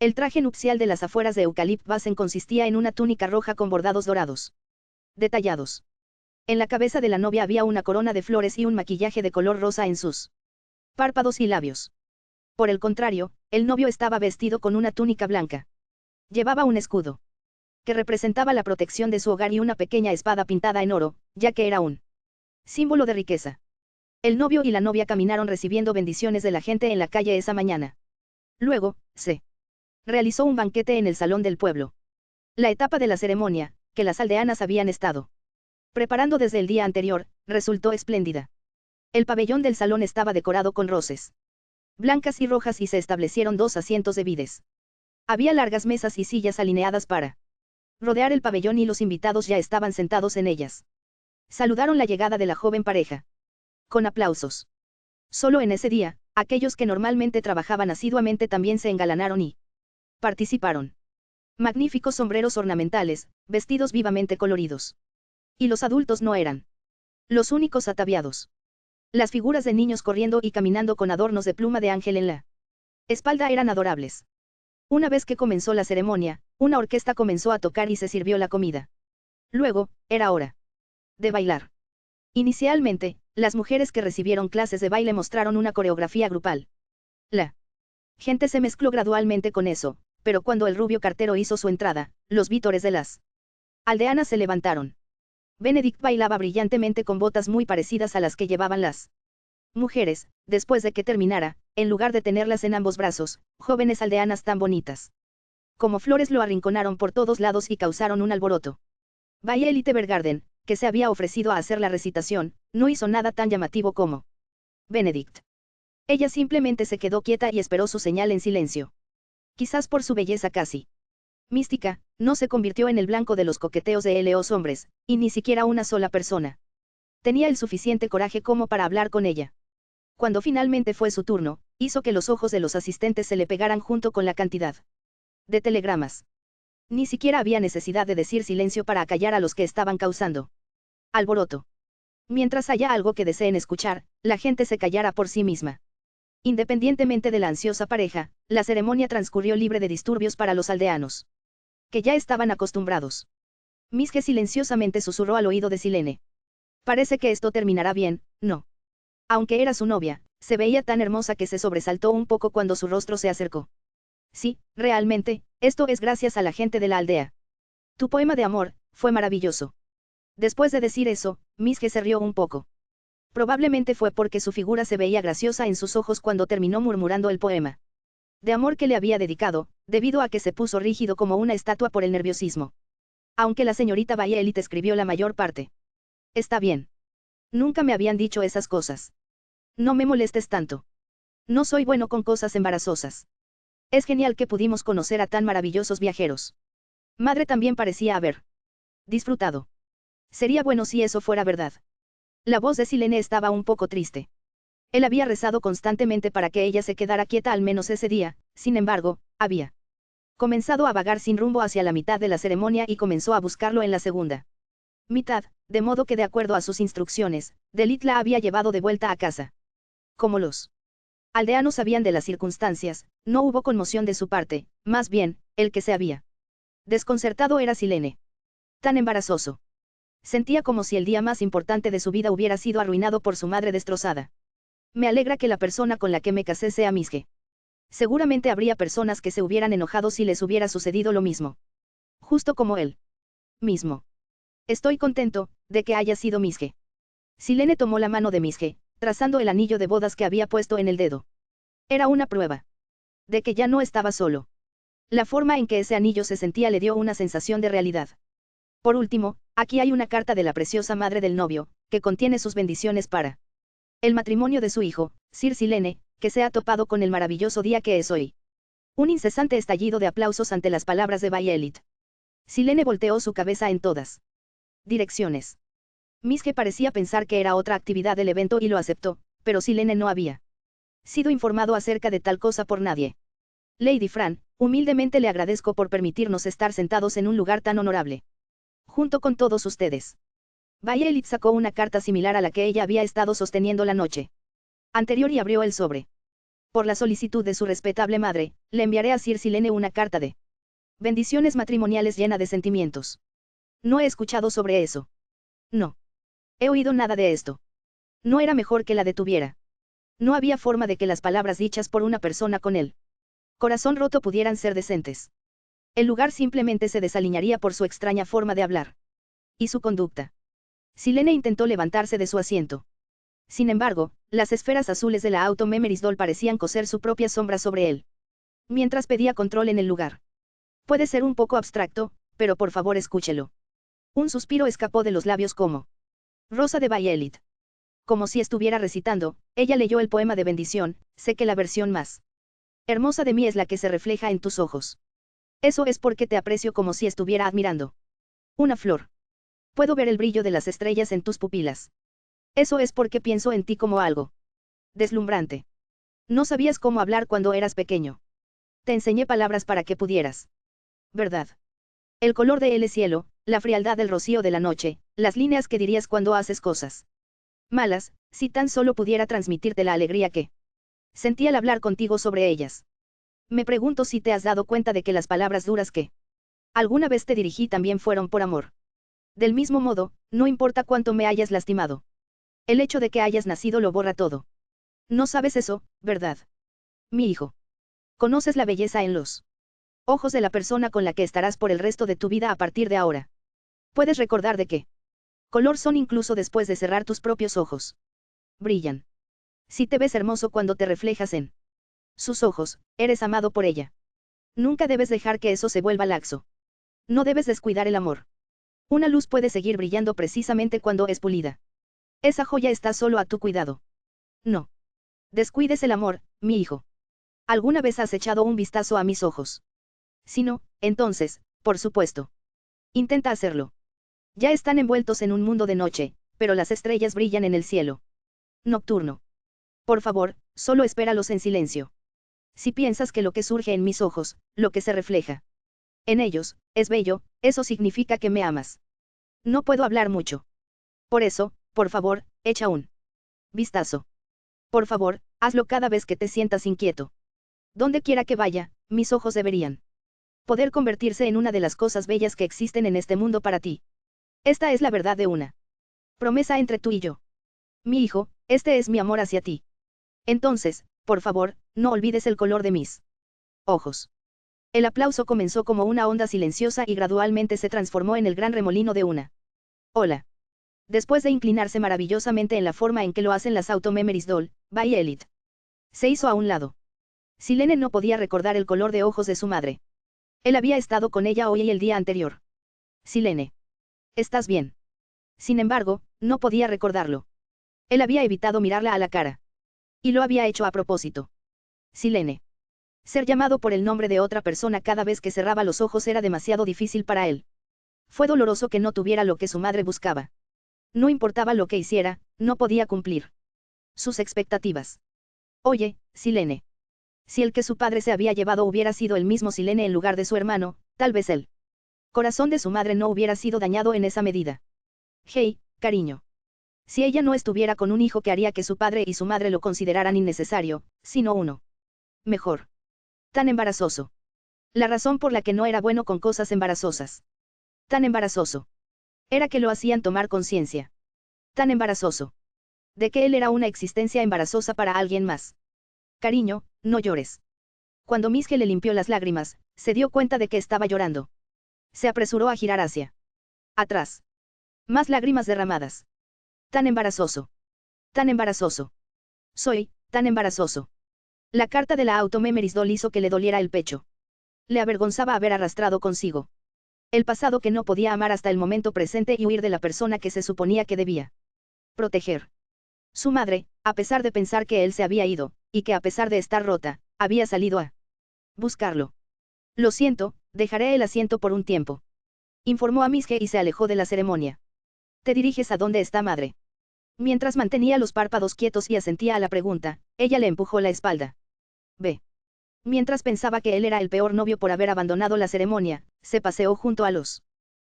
El traje nupcial de las afueras de Eucalipt Basen consistía en una túnica roja con bordados dorados detallados. En la cabeza de la novia había una corona de flores y un maquillaje de color rosa en sus párpados y labios. Por el contrario, el novio estaba vestido con una túnica blanca. Llevaba un escudo que representaba la protección de su hogar y una pequeña espada pintada en oro, ya que era un símbolo de riqueza. El novio y la novia caminaron recibiendo bendiciones de la gente en la calle esa mañana. Luego, se realizó un banquete en el salón del pueblo. La etapa de la ceremonia, que las aldeanas habían estado preparando desde el día anterior, resultó espléndida. El pabellón del salón estaba decorado con roses blancas y rojas y se establecieron 2 asientos de vides. Había largas mesas y sillas alineadas para rodear el pabellón y los invitados ya estaban sentados en ellas. Saludaron la llegada de la joven pareja con aplausos. Solo en ese día, aquellos que normalmente trabajaban asiduamente también se engalanaron y participaron. Magníficos sombreros ornamentales, vestidos vivamente coloridos. Y los adultos no eran los únicos ataviados. Las figuras de niños corriendo y caminando con adornos de pluma de ángel en la espalda eran adorables. Una vez que comenzó la ceremonia, una orquesta comenzó a tocar y se sirvió la comida. Luego, era hora de bailar. Inicialmente, las mujeres que recibieron clases de baile mostraron una coreografía grupal. La gente se mezcló gradualmente con eso, pero cuando el rubio cartero hizo su entrada, los vítores de las aldeanas se levantaron. Benedict bailaba brillantemente con botas muy parecidas a las que llevaban las mujeres, después de que terminara, en lugar de tenerlas en ambos brazos, jóvenes aldeanas tan bonitas como flores lo arrinconaron por todos lados y causaron un alboroto. Violet Evergarden, que se había ofrecido a hacer la recitación, no hizo nada tan llamativo como Benedict. Ella simplemente se quedó quieta y esperó su señal en silencio. Quizás por su belleza casi mística, no se convirtió en el blanco de los coqueteos de los hombres, y ni siquiera una sola persona tenía el suficiente coraje como para hablar con ella. Cuando finalmente fue su turno, hizo que los ojos de los asistentes se le pegaran junto con la cantidad de telegramas. Ni siquiera había necesidad de decir silencio para acallar a los que estaban causando alboroto. Mientras haya algo que deseen escuchar, la gente se callará por sí misma. Independientemente de la ansiosa pareja, la ceremonia transcurrió libre de disturbios para los aldeanos, que ya estaban acostumbrados. Misge silenciosamente susurró al oído de Silene. Parece que esto terminará bien, ¿no? Aunque era su novia, se veía tan hermosa que se sobresaltó un poco cuando su rostro se acercó. Sí, realmente, esto es gracias a la gente de la aldea. Tu poema de amor fue maravilloso. Después de decir eso, Misge se rió un poco. Probablemente fue porque su figura se veía graciosa en sus ojos cuando terminó murmurando el poema de amor que le había dedicado, debido a que se puso rígido como una estatua por el nerviosismo. Aunque la señorita Violet escribió la mayor parte. Está bien. Nunca me habían dicho esas cosas. No me molestes tanto. No soy bueno con cosas embarazosas. Es genial que pudimos conocer a tan maravillosos viajeros. Madre también parecía haber disfrutado. Sería bueno si eso fuera verdad. La voz de Silene estaba un poco triste. Él había rezado constantemente para que ella se quedara quieta al menos ese día, sin embargo, había comenzado a vagar sin rumbo hacia la mitad de la ceremonia y comenzó a buscarlo en la segunda mitad, de modo que de acuerdo a sus instrucciones, Delit la había llevado de vuelta a casa. Como los aldeanos sabían de las circunstancias, no hubo conmoción de su parte, más bien, el que se había desconcertado era Silene. Tan embarazoso. Sentía como si el día más importante de su vida hubiera sido arruinado por su madre destrozada. Me alegra que la persona con la que me casé sea Misge. Seguramente habría personas que se hubieran enojado si les hubiera sucedido lo mismo. Justo como él mismo. Estoy contento de que haya sido Misge. Silene tomó la mano de Misge, trazando el anillo de bodas que había puesto en el dedo. Era una prueba de que ya no estaba solo. La forma en que ese anillo se sentía le dio una sensación de realidad. Por último, aquí hay una carta de la preciosa madre del novio, que contiene sus bendiciones para el matrimonio de su hijo, Sir Silene, que se ha topado con el maravilloso día que es hoy. Un incesante estallido de aplausos ante las palabras de Violet. Silene volteó su cabeza en todas direcciones. Misge parecía pensar que era otra actividad del evento y lo aceptó, pero Silene no había sido informado acerca de tal cosa por nadie. Lady Fran, humildemente le agradezco por permitirnos estar sentados en un lugar tan honorable. Junto con todos ustedes. Violet sacó una carta similar a la que ella había estado sosteniendo la noche anterior y abrió el sobre. Por la solicitud de su respetable madre, le enviaré a Sir Silene una carta de bendiciones matrimoniales llena de sentimientos. No he escuchado sobre eso. No. He oído nada de esto. No era mejor que la detuviera. No había forma de que las palabras dichas por una persona con él corazón roto pudieran ser decentes. El lugar simplemente se desaliñaría por su extraña forma de hablar. Y su conducta. Silene intentó levantarse de su asiento. Sin embargo, las esferas azules de la Auto Memories Doll parecían coser su propia sombra sobre él. Mientras pedía control en el lugar. Puede ser un poco abstracto, pero por favor escúchelo. Un suspiro escapó de los labios como Rosa de Violet. Como si estuviera recitando, ella leyó el poema de bendición, sé que la versión más hermosa de mí es la que se refleja en tus ojos. Eso es porque te aprecio como si estuviera admirando una flor. Puedo ver el brillo de las estrellas en tus pupilas. Eso es porque pienso en ti como algo deslumbrante. No sabías cómo hablar cuando eras pequeño. Te enseñé palabras para que pudieras. ¿Verdad? El color de el cielo, la frialdad del rocío de la noche, las líneas que dirías cuando haces cosas malas, si tan solo pudiera transmitirte la alegría que sentí al hablar contigo sobre ellas. Me pregunto si te has dado cuenta de que las palabras duras que alguna vez te dirigí también fueron por amor. Del mismo modo, no importa cuánto me hayas lastimado. El hecho de que hayas nacido lo borra todo. No sabes eso, ¿verdad? Mi hijo. Conoces la belleza en los ojos de la persona con la que estarás por el resto de tu vida a partir de ahora. Puedes recordar de qué color son incluso después de cerrar tus propios ojos. Brillan. Si te ves hermoso cuando te reflejas en sus ojos, eres amado por ella. Nunca debes dejar que eso se vuelva laxo. No debes descuidar el amor. Una luz puede seguir brillando precisamente cuando es pulida. Esa joya está solo a tu cuidado. No. Descuides el amor, mi hijo. ¿Alguna vez has echado un vistazo a mis ojos? Si no, entonces, por supuesto. Intenta hacerlo. Ya están envueltos en un mundo de noche, pero las estrellas brillan en el cielo nocturno. Por favor, solo espéralos en silencio. Si piensas que lo que surge en mis ojos, lo que se refleja en ellos, es bello, eso significa que me amas. No puedo hablar mucho. Por eso, por favor, echa un vistazo. Por favor, hazlo cada vez que te sientas inquieto. Donde quiera que vaya, mis ojos deberían poder convertirse en una de las cosas bellas que existen en este mundo para ti. Esta es la verdad de una promesa entre tú y yo. Mi hijo, este es mi amor hacia ti. Entonces, por favor, no olvides el color de mis ojos. El aplauso comenzó como una onda silenciosa y gradualmente se transformó en el gran remolino de una ola. Después de inclinarse maravillosamente en la forma en que lo hacen las Auto Memories Doll, by Elite, se hizo a un lado. Silene no podía recordar el color de ojos de su madre. Él había estado con ella hoy y el día anterior. Silene. ¿Estás bien? Sin embargo, no podía recordarlo. Él había evitado mirarla a la cara. Y lo había hecho a propósito. Silene. Ser llamado por el nombre de otra persona cada vez que cerraba los ojos era demasiado difícil para él. Fue doloroso que no tuviera lo que su madre buscaba. No importaba lo que hiciera, no podía cumplir sus expectativas. Oye, Silene. Si el que su padre se había llevado hubiera sido el mismo Silene en lugar de su hermano, tal vez el corazón de su madre no hubiera sido dañado en esa medida. Hey, cariño. Si ella no estuviera con un hijo que haría que su padre y su madre lo consideraran innecesario, sino uno mejor. Tan embarazoso. La razón por la que no era bueno con cosas embarazosas. Tan embarazoso. Era que lo hacían tomar conciencia. Tan embarazoso. De que él era una existencia embarazosa para alguien más. Cariño, no llores. Cuando Misge le limpió las lágrimas, se dio cuenta de que estaba llorando. Se apresuró a girar hacia atrás. Más lágrimas derramadas. Tan embarazoso. Tan embarazoso. Soy, tan embarazoso. La carta de la Auto Memories Doll hizo que le doliera el pecho. Le avergonzaba haber arrastrado consigo el pasado que no podía amar hasta el momento presente y huir de la persona que se suponía que debía proteger. Su madre, a pesar de pensar que él se había ido, y que a pesar de estar rota, había salido a buscarlo. Lo siento, dejaré el asiento por un tiempo. Informó a Misge y se alejó de la ceremonia. ¿Te diriges a dónde está madre? Mientras mantenía los párpados quietos y asentía a la pregunta, ella le empujó la espalda. Ve. Mientras pensaba que él era el peor novio por haber abandonado la ceremonia, se paseó junto a los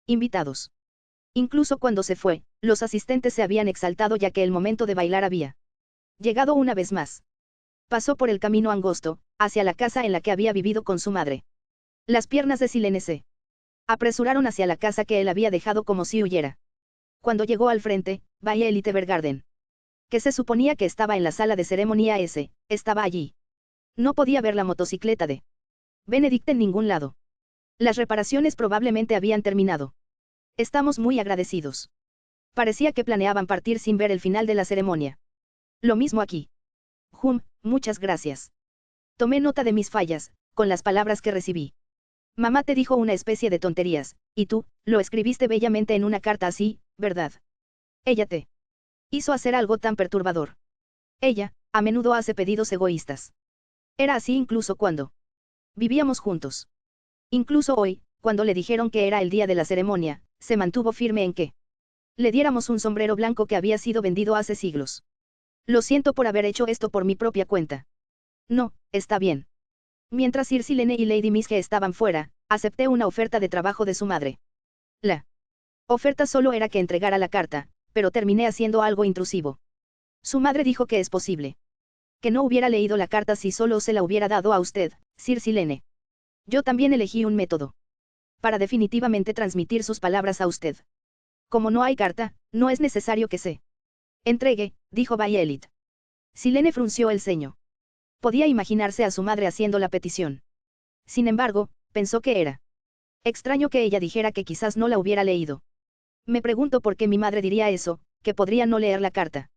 invitados. Incluso cuando se fue, los asistentes se habían exaltado ya que el momento de bailar había llegado una vez más. Pasó por el camino angosto, hacia la casa en la que había vivido con su madre. Las piernas de Silene se apresuraron hacia la casa que él había dejado como si huyera. Cuando llegó al frente, by Elite Evergarden, que se suponía que estaba en la sala de ceremonia estaba allí. No podía ver la motocicleta de Benedict en ningún lado. Las reparaciones probablemente habían terminado. Estamos muy agradecidos. Parecía que planeaban partir sin ver el final de la ceremonia. Lo mismo aquí. Muchas gracias. Tomé nota de mis fallas, con las palabras que recibí. Mamá te dijo una especie de tonterías, y tú, lo escribiste bellamente en una carta así, ¿verdad? Ella te hizo hacer algo tan perturbador. Ella, a menudo hace pedidos egoístas. Era así incluso cuando vivíamos juntos. Incluso hoy, cuando le dijeron que era el día de la ceremonia, se mantuvo firme en que le diéramos un sombrero blanco que había sido vendido hace siglos. Lo siento por haber hecho esto por mi propia cuenta. No, está bien. Mientras Sir Silene y Lady Misge estaban fuera, acepté una oferta de trabajo de su madre. La oferta solo era que entregara la carta, pero terminé haciendo algo intrusivo. Su madre dijo que es posible que no hubiera leído la carta si solo se la hubiera dado a usted, Sir Silene. Yo también elegí un método para definitivamente transmitir sus palabras a usted. Como no hay carta, no es necesario que se entregue, dijo Violet. Silene frunció el ceño. Podía imaginarse a su madre haciendo la petición. Sin embargo, pensó que era extraño que ella dijera que quizás no la hubiera leído. Me pregunto por qué mi madre diría eso, que podría no leer la carta.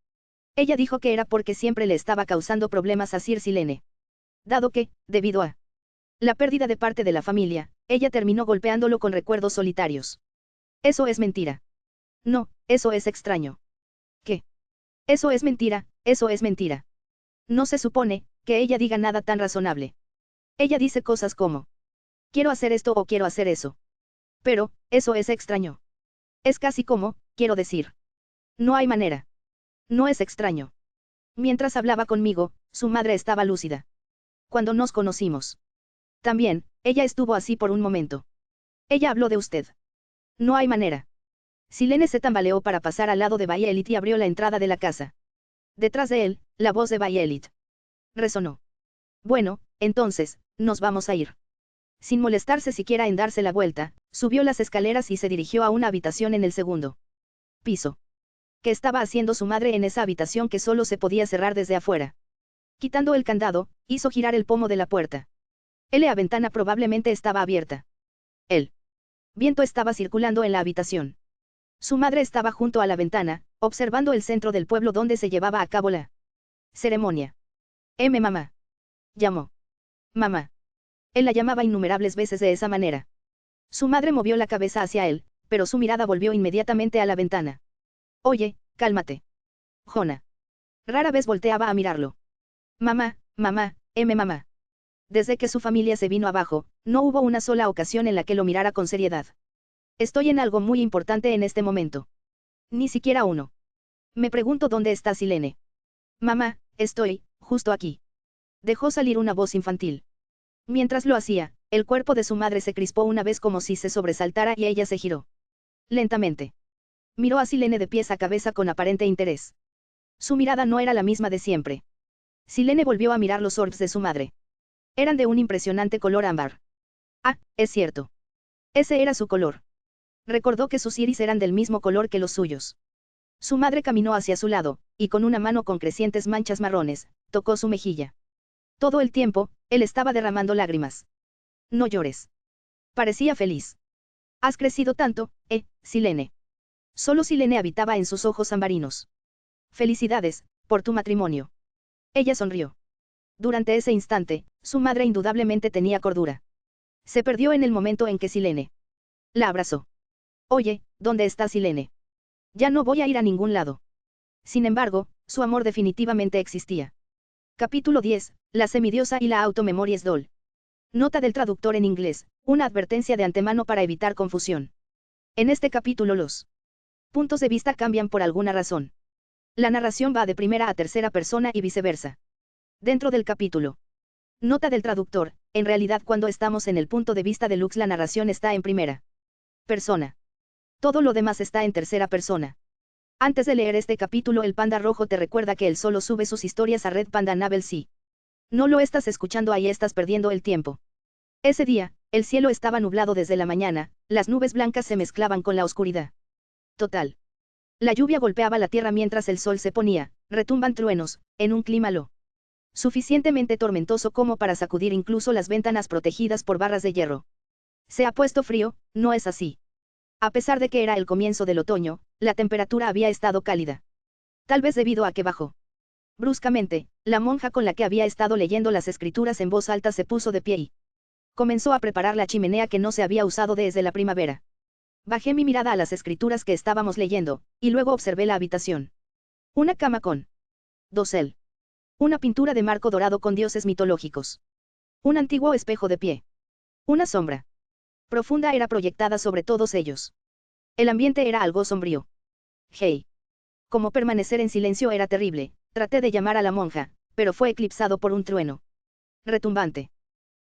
Ella dijo que era porque siempre le estaba causando problemas a Sir Silene. Dado que, debido a la pérdida de parte de la familia, ella terminó golpeándolo con recuerdos solitarios. Eso es mentira. No, eso es extraño. ¿Qué? Eso es mentira, eso es mentira. No se supone que ella diga nada tan razonable. Ella dice cosas como, quiero hacer esto o quiero hacer eso. Pero, eso es extraño. Es casi como, quiero decir. No hay manera. No es extraño. Mientras hablaba conmigo, su madre estaba lúcida. Cuando nos conocimos. También, ella estuvo así por un momento. Ella habló de usted. No hay manera. Silene se tambaleó para pasar al lado de Violet y abrió la entrada de la casa. Detrás de él, la voz de Violet resonó. Bueno, entonces, nos vamos a ir. Sin molestarse siquiera en darse la vuelta, subió las escaleras y se dirigió a una habitación en el segundo piso. ¿Qué estaba haciendo su madre en esa habitación que solo se podía cerrar desde afuera? Quitando el candado, hizo girar el pomo de la puerta. La ventana probablemente estaba abierta. El viento estaba circulando en la habitación. Su madre estaba junto a la ventana, observando el centro del pueblo donde se llevaba a cabo la ceremonia. Mamá. Llamó. Mamá. Él la llamaba innumerables veces de esa manera. Su madre movió la cabeza hacia él, pero su mirada volvió inmediatamente a la ventana. Oye, cálmate. Jona. Rara vez volteaba a mirarlo. Mamá, mamá, mamá. Desde que su familia se vino abajo, no hubo una sola ocasión en la que lo mirara con seriedad. Estoy en algo muy importante en este momento. Ni siquiera uno. Me pregunto dónde está Silene. Mamá, estoy, justo aquí. Dejó salir una voz infantil. Mientras lo hacía, el cuerpo de su madre se crispó una vez como si se sobresaltara y ella se giró. Lentamente. Miró a Silene de pies a cabeza con aparente interés. Su mirada no era la misma de siempre. Silene volvió a mirar los orbs de su madre. Eran de un impresionante color ámbar. Ah, es cierto. Ese era su color. Recordó que sus iris eran del mismo color que los suyos. Su madre caminó hacia su lado, y con una mano con crecientes manchas marrones, tocó su mejilla. Todo el tiempo, él estaba derramando lágrimas. No llores. Parecía feliz. Has crecido tanto, Silene. Solo Silene habitaba en sus ojos ambarinos. Felicidades, por tu matrimonio. Ella sonrió. Durante ese instante, su madre indudablemente tenía cordura. Se perdió en el momento en que Silene la abrazó. Oye, ¿dónde está Silene? Ya no voy a ir a ningún lado. Sin embargo, su amor definitivamente existía. Capítulo 10, la semidiosa y la automemories doll. Nota del traductor en inglés, una advertencia de antemano para evitar confusión. En este capítulo los puntos de vista cambian por alguna razón. La narración va de primera a tercera persona y viceversa. Dentro del capítulo. Nota del traductor, en realidad cuando estamos en el punto de vista de Lux la narración está en primera persona. Todo lo demás está en tercera persona. Antes de leer este capítulo el panda rojo te recuerda que él solo sube sus historias a Red Panda Navel si no lo estás escuchando ahí estás perdiendo el tiempo. Ese día, el cielo estaba nublado desde la mañana, las nubes blancas se mezclaban con la oscuridad total. La lluvia golpeaba la tierra mientras el sol se ponía, retumban truenos, en un clima lo suficientemente tormentoso como para sacudir incluso las ventanas protegidas por barras de hierro. Se ha puesto frío, ¿no es así? A pesar de que era el comienzo del otoño, la temperatura había estado cálida. Tal vez debido a que bajó. Bruscamente, la monja con la que había estado leyendo las escrituras en voz alta se puso de pie y comenzó a preparar la chimenea que no se había usado desde la primavera. Bajé mi mirada a las escrituras que estábamos leyendo, y luego observé la habitación. Una cama con dosel. Una pintura de marco dorado con dioses mitológicos. Un antiguo espejo de pie. Una sombra profunda era proyectada sobre todos ellos. El ambiente era algo sombrío. Hey. Como permanecer en silencio era terrible, traté de llamar a la monja, pero fue eclipsado por un trueno retumbante.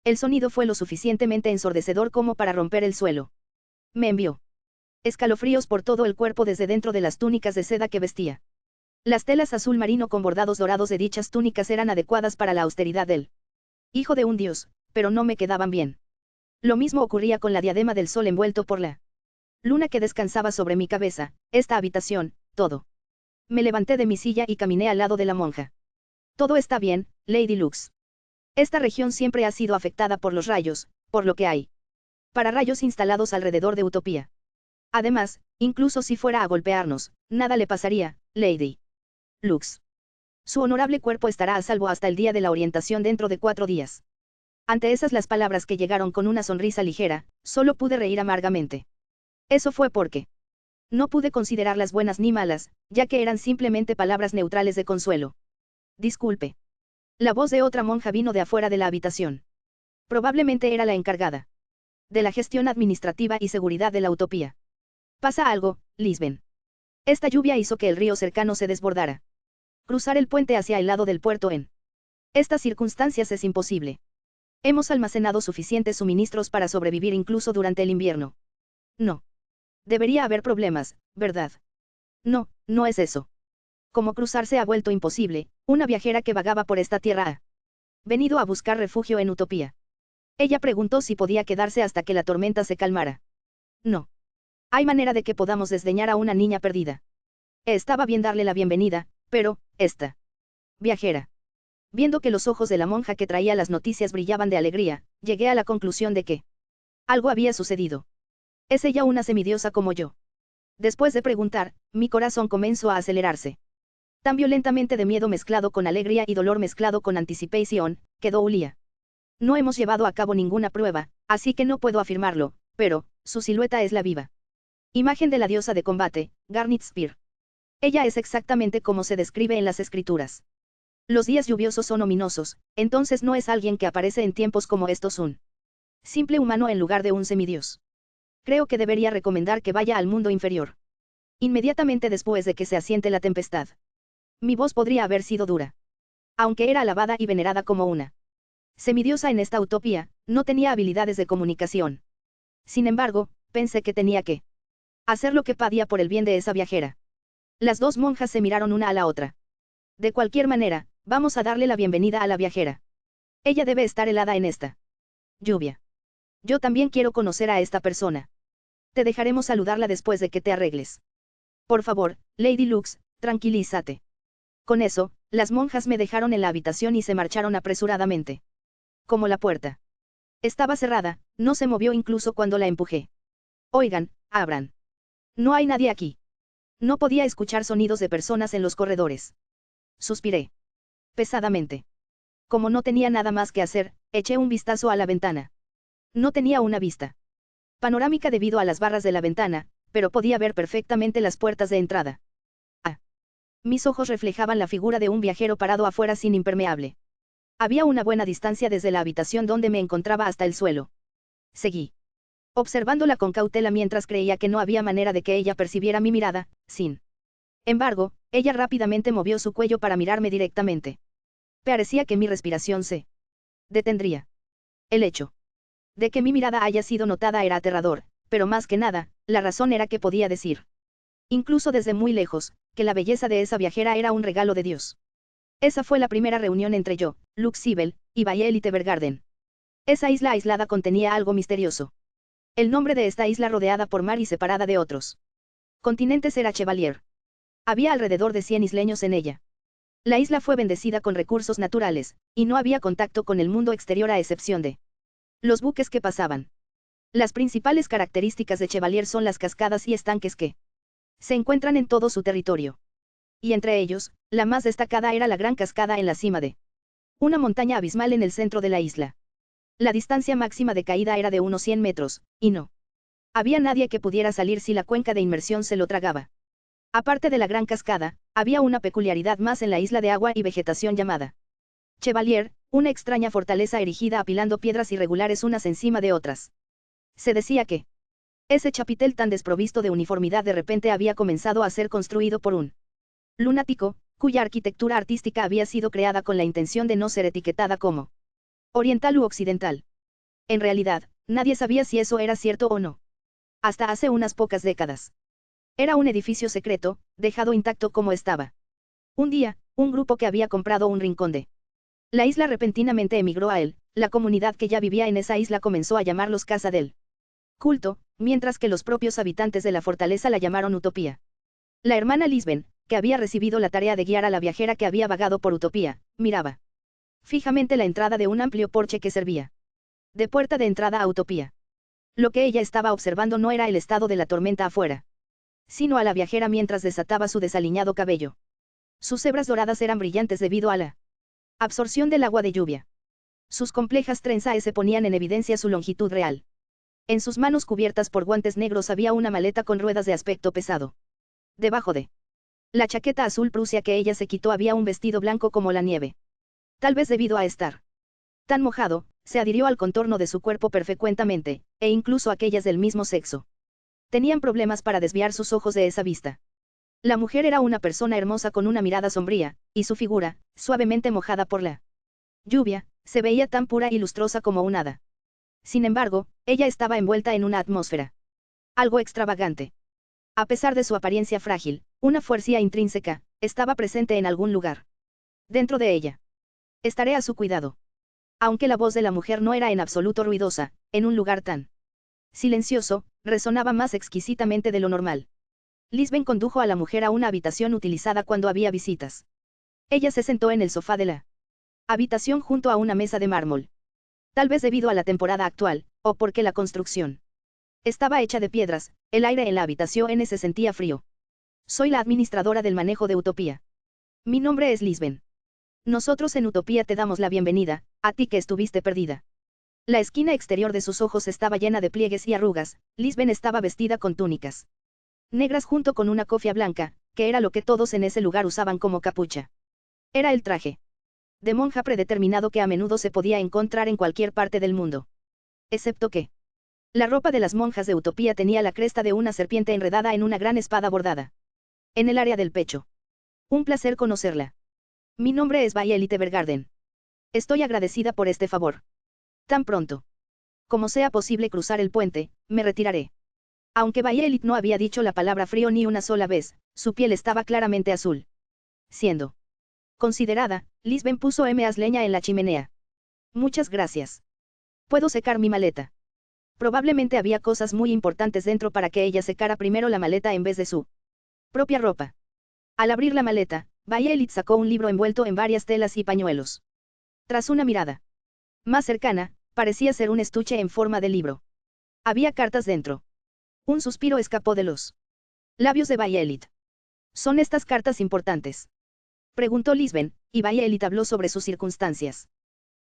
El sonido fue lo suficientemente ensordecedor como para romper el suelo. Me envió escalofríos por todo el cuerpo desde dentro de las túnicas de seda que vestía. Las telas azul marino con bordados dorados de dichas túnicas eran adecuadas para la austeridad del hijo de un dios, pero no me quedaban bien. Lo mismo ocurría con la diadema del sol envuelto por la luna que descansaba sobre mi cabeza, esta habitación, todo. Me levanté de mi silla y caminé al lado de la monja. Todo está bien, Lady Lux. Esta región siempre ha sido afectada por los rayos, por lo que hay para rayos instalados alrededor de Utopía. Además, incluso si fuera a golpearnos, nada le pasaría, Lady Lux. Su honorable cuerpo estará a salvo hasta el día de la orientación dentro de 4 días. Ante esas las palabras que llegaron con una sonrisa ligera, solo pude reír amargamente. Eso fue porque no pude considerarlas buenas ni malas, ya que eran simplemente palabras neutrales de consuelo. Disculpe. La voz de otra monja vino de afuera de la habitación. Probablemente era la encargada de la gestión administrativa y seguridad de la utopía. Pasa algo, Lisben. Esta lluvia hizo que el río cercano se desbordara. Cruzar el puente hacia el lado del puerto en estas circunstancias es imposible. Hemos almacenado suficientes suministros para sobrevivir incluso durante el invierno. No. Debería haber problemas, ¿verdad? No, no es eso. Como cruzar se ha vuelto imposible, una viajera que vagaba por esta tierra ha venido a buscar refugio en Utopía. Ella preguntó si podía quedarse hasta que la tormenta se calmara. No. Hay manera de que podamos desdeñar a una niña perdida. Estaba bien darle la bienvenida, pero, esta viajera. Viendo que los ojos de la monja que traía las noticias brillaban de alegría, llegué a la conclusión de que algo había sucedido. ¿Es ella una semidiosa como yo? Después de preguntar, mi corazón comenzó a acelerarse. Tan violentamente de miedo mezclado con alegría y dolor mezclado con anticipación, quedó Ulia. No hemos llevado a cabo ninguna prueba, así que no puedo afirmarlo, pero, su silueta es la viva imagen de la diosa de combate, Garnet Spear. Ella es exactamente como se describe en las escrituras. Los días lluviosos son ominosos, entonces no es alguien que aparece en tiempos como estos un simple humano en lugar de un semidios. Creo que debería recomendar que vaya al mundo inferior. Inmediatamente después de que se asiente la tempestad. Mi voz podría haber sido dura. Aunque era alabada y venerada como una semidiosa en esta utopía, no tenía habilidades de comunicación. Sin embargo, pensé que tenía que hacer lo que podía por el bien de esa viajera. Las dos monjas se miraron una a la otra. De cualquier manera, vamos a darle la bienvenida a la viajera. Ella debe estar helada en esta lluvia. Yo también quiero conocer a esta persona. Te dejaremos saludarla después de que te arregles. Por favor, Lady Lux, tranquilízate. Con eso, las monjas me dejaron en la habitación y se marcharon apresuradamente. Como la puerta estaba cerrada, no se movió incluso cuando la empujé. Oigan, abran. No hay nadie aquí. No podía escuchar sonidos de personas en los corredores. Suspiré pesadamente. Como no tenía nada más que hacer, eché un vistazo a la ventana. No tenía una vista panorámica debido a las barras de la ventana, pero podía ver perfectamente las puertas de entrada. Ah. Mis ojos reflejaban la figura de un viajero parado afuera sin impermeable. Había una buena distancia desde la habitación donde me encontraba hasta el suelo. Seguí observándola con cautela mientras creía que no había manera de que ella percibiera mi mirada. Sin embargo, ella rápidamente movió su cuello para mirarme directamente. Parecía que mi respiración se detendría. El hecho de que mi mirada haya sido notada era aterrador, pero más que nada, la razón era que podía decir, incluso desde muy lejos, que la belleza de esa viajera era un regalo de Dios. Esa fue la primera reunión entre yo, Lux Sibel, y Bael y Tevergarden. Esa isla aislada contenía algo misterioso. El nombre de esta isla rodeada por mar y separada de otros continentes era Chevalier. Había alrededor de 100 isleños en ella. La isla fue bendecida con recursos naturales, y no había contacto con el mundo exterior a excepción de los buques que pasaban. Las principales características de Chevalier son las cascadas y estanques que se encuentran en todo su territorio. Y entre ellos, la más destacada era la gran cascada en la cima de una montaña abismal en el centro de la isla. La distancia máxima de caída era de unos 100 metros, y no había nadie que pudiera salir si la cuenca de inmersión se lo tragaba. Aparte de la gran cascada, había una peculiaridad más en la isla de agua y vegetación llamada Chevalier, una extraña fortaleza erigida apilando piedras irregulares unas encima de otras. Se decía que ese chapitel tan desprovisto de uniformidad de repente había comenzado a ser construido por un lunático, cuya arquitectura artística había sido creada con la intención de no ser etiquetada como oriental u occidental. En realidad, nadie sabía si eso era cierto o no. Hasta hace unas pocas décadas. Era un edificio secreto, dejado intacto como estaba. Un día, un grupo que había comprado un rincón de la isla repentinamente emigró a él. La comunidad que ya vivía en esa isla comenzó a llamarlos Casa del Culto, mientras que los propios habitantes de la fortaleza la llamaron Utopía. La hermana Lisben, que había recibido la tarea de guiar a la viajera que había vagado por Utopía, miraba fijamente la entrada de un amplio porche que servía de puerta de entrada a Utopía. Lo que ella estaba observando no era el estado de la tormenta afuera, sino a la viajera mientras desataba su desaliñado cabello. Sus hebras doradas eran brillantes debido a la absorción del agua de lluvia. Sus complejas trenzas ponían en evidencia su longitud real. En sus manos cubiertas por guantes negros había una maleta con ruedas de aspecto pesado. Debajo de la chaqueta azul Prusia que ella se quitó había un vestido blanco como la nieve. Tal vez debido a estar tan mojado, se adhirió al contorno de su cuerpo perfectamente, e incluso aquellas del mismo sexo tenían problemas para desviar sus ojos de esa vista. La mujer era una persona hermosa con una mirada sombría, y su figura, suavemente mojada por la lluvia, se veía tan pura y lustrosa como un hada. Sin embargo, ella estaba envuelta en una atmósfera algo extravagante. A pesar de su apariencia frágil, una fuerza intrínseca estaba presente en algún lugar dentro de ella. Estaré a su cuidado. Aunque la voz de la mujer no era en absoluto ruidosa, en un lugar tan silencioso, resonaba más exquisitamente de lo normal. Lisbeth condujo a la mujer a una habitación utilizada cuando había visitas. Ella se sentó en el sofá de la habitación junto a una mesa de mármol. Tal vez debido a la temporada actual, o porque la construcción estaba hecha de piedras, el aire en la habitación se sentía frío. Soy la administradora del manejo de Utopía. Mi nombre es Lisbeth. Nosotros en Utopía te damos la bienvenida, a ti que estuviste perdida. La esquina exterior de sus ojos estaba llena de pliegues y arrugas. Lisbeth estaba vestida con túnicas negras junto con una cofia blanca, que era lo que todos en ese lugar usaban como capucha. Era el traje de monja predeterminado que a menudo se podía encontrar en cualquier parte del mundo. Excepto que la ropa de las monjas de Utopía tenía la cresta de una serpiente enredada en una gran espada bordada en el área del pecho. Un placer conocerla. Mi nombre es Violet Evergarden. Estoy agradecida por este favor. Tan pronto como sea posible cruzar el puente, me retiraré. Aunque Violet no había dicho la palabra frío ni una sola vez, su piel estaba claramente azul. Siendo considerada, Lisbeth puso más leña en la chimenea. Muchas gracias. ¿Puedo secar mi maleta? Probablemente había cosas muy importantes dentro para que ella secara primero la maleta en vez de su propia ropa. Al abrir la maleta, Violet sacó un libro envuelto en varias telas y pañuelos. Tras una mirada más cercana, parecía ser un estuche en forma de libro. Había cartas dentro. Un suspiro escapó de los labios de Violet. ¿Son estas cartas importantes?, preguntó Lisbeth, y Violet habló sobre sus circunstancias.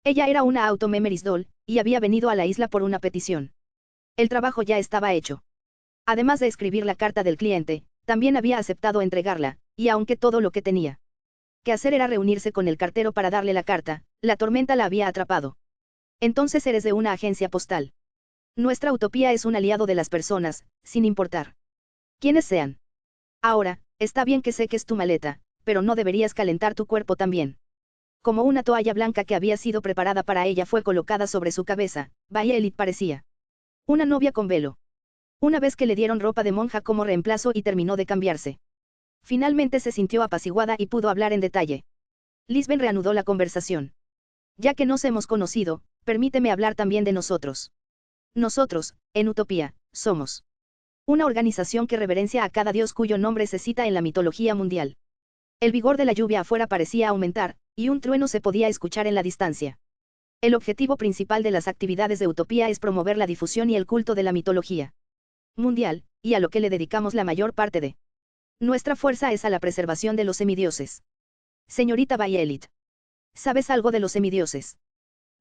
Ella era una auto-memories doll, y había venido a la isla por una petición. El trabajo ya estaba hecho. Además de escribir la carta del cliente, también había aceptado entregarla, y aunque todo lo que tenía que hacer era reunirse con el cartero para darle la carta, la tormenta la había atrapado. Entonces eres de una agencia postal. Nuestra Utopía es un aliado de las personas, sin importar quiénes sean. Ahora, está bien que seques tu maleta, pero no deberías calentar tu cuerpo también. Como una toalla blanca que había sido preparada para ella fue colocada sobre su cabeza, Violet parecía una novia con velo. Una vez que le dieron ropa de monja como reemplazo y terminó de cambiarse, finalmente se sintió apaciguada y pudo hablar en detalle. Lisbeth reanudó la conversación. Ya que nos hemos conocido, permíteme hablar también de nosotros. Nosotros, en Utopía, somos una organización que reverencia a cada dios cuyo nombre se cita en la mitología mundial. El vigor de la lluvia afuera parecía aumentar, y un trueno se podía escuchar en la distancia. El objetivo principal de las actividades de Utopía es promover la difusión y el culto de la mitología mundial, y a lo que le dedicamos la mayor parte de nuestra fuerza es a la preservación de los semidioses. Señorita Violet, ¿sabes algo de los semidioses?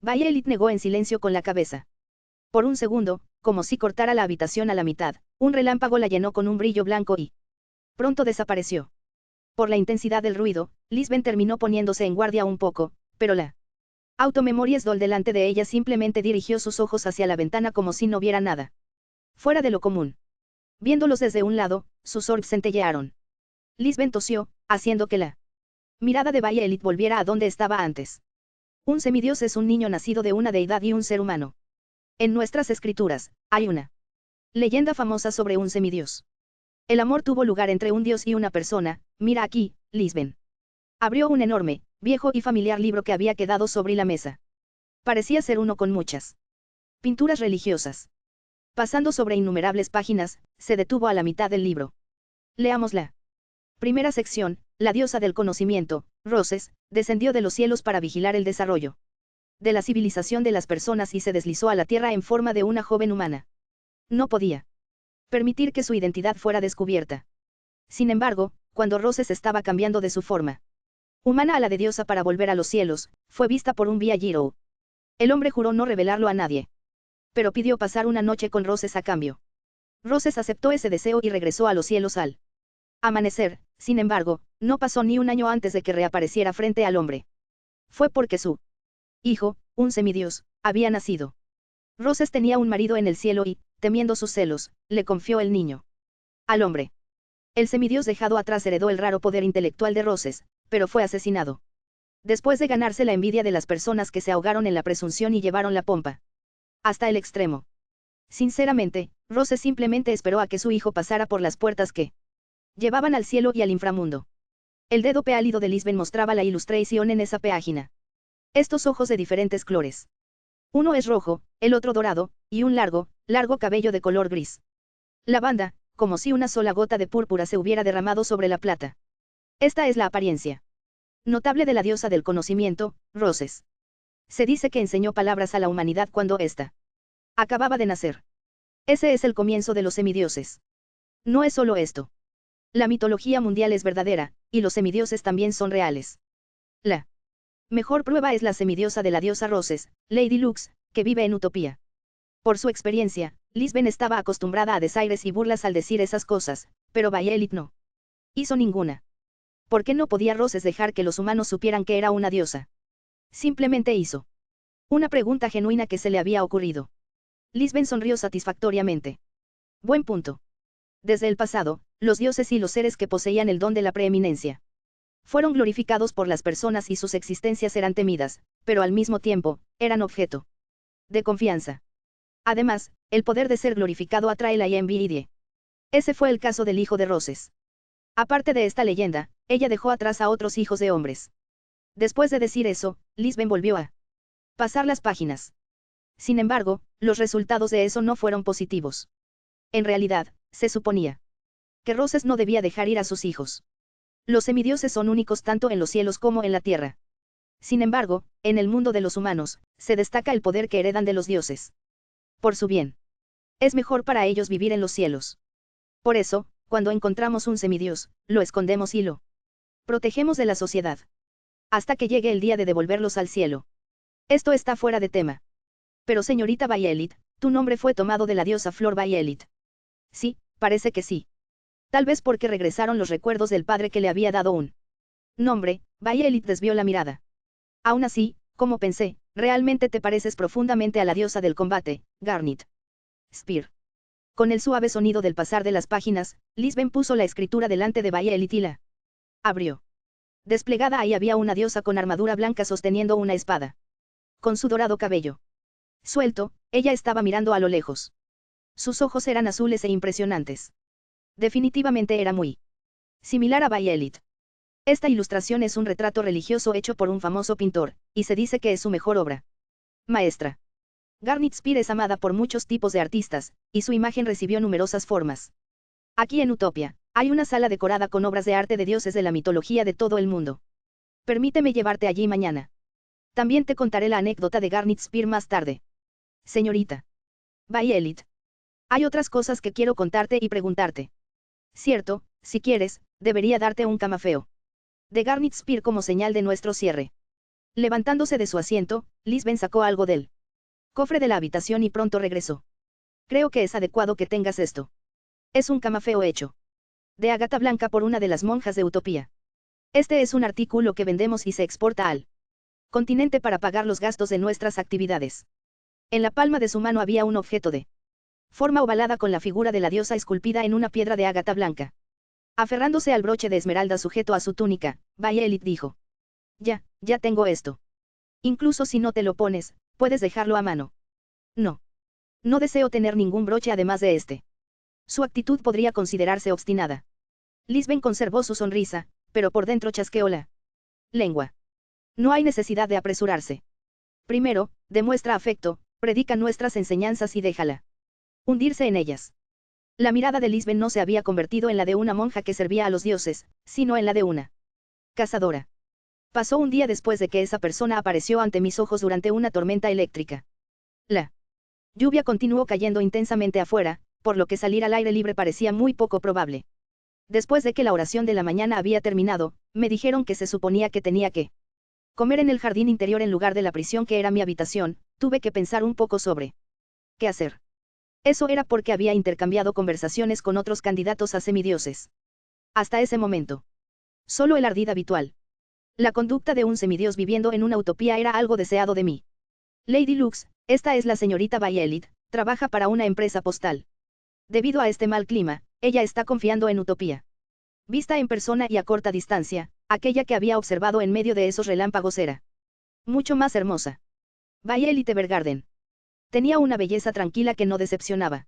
Violet negó en silencio con la cabeza. Por un segundo, como si cortara la habitación a la mitad, un relámpago la llenó con un brillo blanco y pronto desapareció. Por la intensidad del ruido, Lisbeth terminó poniéndose en guardia un poco, pero la automemories doll delante de ella simplemente dirigió sus ojos hacia la ventana como si no viera nada fuera de lo común. Viéndolos desde un lado, sus orbs centellearon. Lisbeth tosió, haciendo que la mirada de Violet volviera a donde estaba antes. Un semidios es un niño nacido de una deidad y un ser humano. En nuestras escrituras, hay una leyenda famosa sobre un semidios. El amor tuvo lugar entre un dios y una persona. Mira aquí, Lisbeth. Abrió un enorme, viejo y familiar libro que había quedado sobre la mesa. Parecía ser uno con muchas pinturas religiosas. Pasando sobre innumerables páginas, se detuvo a la mitad del libro. Leámosla. Primera sección, la diosa del conocimiento, Roses, descendió de los cielos para vigilar el desarrollo de la civilización de las personas y se deslizó a la tierra en forma de una joven humana. No podía permitir que su identidad fuera descubierta. Sin embargo, cuando Roses estaba cambiando de su forma humana a la de diosa para volver a los cielos, fue vista por un Viajero. El hombre juró no revelarlo a nadie. pero pidió pasar una noche con Roses a cambio. Roses aceptó ese deseo y regresó a los cielos al amanecer. Sin embargo, no pasó ni un año antes de que reapareciera frente al hombre. Fue porque su hijo, un semidios, había nacido. Roses tenía un marido en el cielo y, temiendo sus celos, le confió el niño al hombre. El semidios dejado atrás heredó el raro poder intelectual de Roses, pero fue asesinado. Después de ganarse la envidia de las personas que se ahogaron en la presunción y llevaron la pompa hasta el extremo. Sinceramente, Roses simplemente esperó a que su hijo pasara por las puertas que llevaban al cielo y al inframundo. El dedo pálido de Lisbeth mostraba la ilustración en esa página. Estos ojos de diferentes colores. Uno es rojo, el otro dorado, y un largo, largo cabello de color gris. Lavanda, como si una sola gota de púrpura se hubiera derramado sobre la plata. Esta es la apariencia notable de la diosa del conocimiento, Roses. Se dice que enseñó palabras a la humanidad cuando ésta acababa de nacer. Ese es el comienzo de los semidioses. No es solo esto. La mitología mundial es verdadera, y los semidioses también son reales. La mejor prueba es la semidiosa de la diosa Roses, Lady Lux, que vive en Utopía. Por su experiencia, Lisbeth estaba acostumbrada a desaires y burlas al decir esas cosas, pero Violet no hizo ninguna. ¿Por qué no podía Roses dejar que los humanos supieran que era una diosa? Simplemente hizo una pregunta genuina que se le había ocurrido. Lisbeth sonrió satisfactoriamente. Buen punto. Desde el pasado, los dioses y los seres que poseían el don de la preeminencia fueron glorificados por las personas y sus existencias eran temidas, pero al mismo tiempo, eran objeto de confianza. Además, el poder de ser glorificado atrae la envidia. Ese fue el caso del hijo de Roses. Aparte de esta leyenda, ella dejó atrás a otros hijos de hombres. Después de decir eso, Lisbeth volvió a pasar las páginas. Sin embargo, los resultados de eso no fueron positivos. En realidad, se suponía que Roses no debía dejar ir a sus hijos. Los semidioses son únicos tanto en los cielos como en la tierra. Sin embargo, en el mundo de los humanos, se destaca el poder que heredan de los dioses. Por su bien. Es mejor para ellos vivir en los cielos. Por eso, cuando encontramos un semidios, lo escondemos y lo protegemos de la sociedad. Hasta que llegue el día de devolverlos al cielo. Esto está fuera de tema. Pero señorita Violet, tu nombre fue tomado de la diosa Flor Violet. Sí, parece que sí. Tal vez porque regresaron los recuerdos del padre que le había dado un nombre. Violet desvió la mirada. Aún así, como pensé, realmente te pareces profundamente a la diosa del combate, Garnet Spear. Con el suave sonido del pasar de las páginas, Lisbeth puso la escritura delante de Violet y la abrió. Desplegada ahí había una diosa con armadura blanca sosteniendo una espada. Con su dorado cabello suelto, ella estaba mirando a lo lejos. Sus ojos eran azules e impresionantes. Definitivamente era muy similar a Violet. Esta ilustración es un retrato religioso hecho por un famoso pintor, y se dice que es su mejor obra maestra. Garnet Spear es amada por muchos tipos de artistas, y su imagen recibió numerosas formas. Aquí en Utopia, hay una sala decorada con obras de arte de dioses de la mitología de todo el mundo. Permíteme llevarte allí mañana. También te contaré la anécdota de Garnet Spear más tarde. Señorita Violet. Hay otras cosas que quiero contarte y preguntarte. Cierto, si quieres, debería darte un camafeo de Garnet Spear como señal de nuestro cierre. Levantándose de su asiento, Lisbeth sacó algo del cofre de la habitación y pronto regresó. Creo que es adecuado que tengas esto. Es un camafeo hecho de ágata blanca por una de las monjas de Utopía. Este es un artículo que vendemos y se exporta al continente para pagar los gastos de nuestras actividades. En la palma de su mano había un objeto de forma ovalada con la figura de la diosa esculpida en una piedra de ágata blanca. Aferrándose al broche de esmeralda sujeto a su túnica, Violet dijo. Ya tengo esto. Incluso si no te lo pones, puedes dejarlo a mano. No. No deseo tener ningún broche además de este. Su actitud podría considerarse obstinada. Lisbeth conservó su sonrisa, pero por dentro chasqueó la lengua. No hay necesidad de apresurarse. Primero, demuestra afecto, predica nuestras enseñanzas y déjala hundirse en ellas. La mirada de Lisbeth no se había convertido en la de una monja que servía a los dioses, sino en la de una cazadora. Pasó un día después de que esa persona apareció ante mis ojos durante una tormenta eléctrica. La lluvia continuó cayendo intensamente afuera, por lo que salir al aire libre parecía muy poco probable. Después de que la oración de la mañana había terminado, me dijeron que se suponía que tenía que comer en el jardín interior en lugar de la prisión que era mi habitación. Tuve que pensar un poco sobre ¿Qué hacer? Eso era porque había intercambiado conversaciones con otros candidatos a semidioses. Hasta ese momento. Solo el ardid habitual. La conducta de un semidios viviendo en una utopía era algo deseado de mí. Lady Lux, esta es la señorita Violet, trabaja para una empresa postal. Debido a este mal clima, ella está confiando en utopía. Vista en persona y a corta distancia, aquella que había observado en medio de esos relámpagos era mucho más hermosa. Violet Evergarden. Tenía una belleza tranquila que no decepcionaba.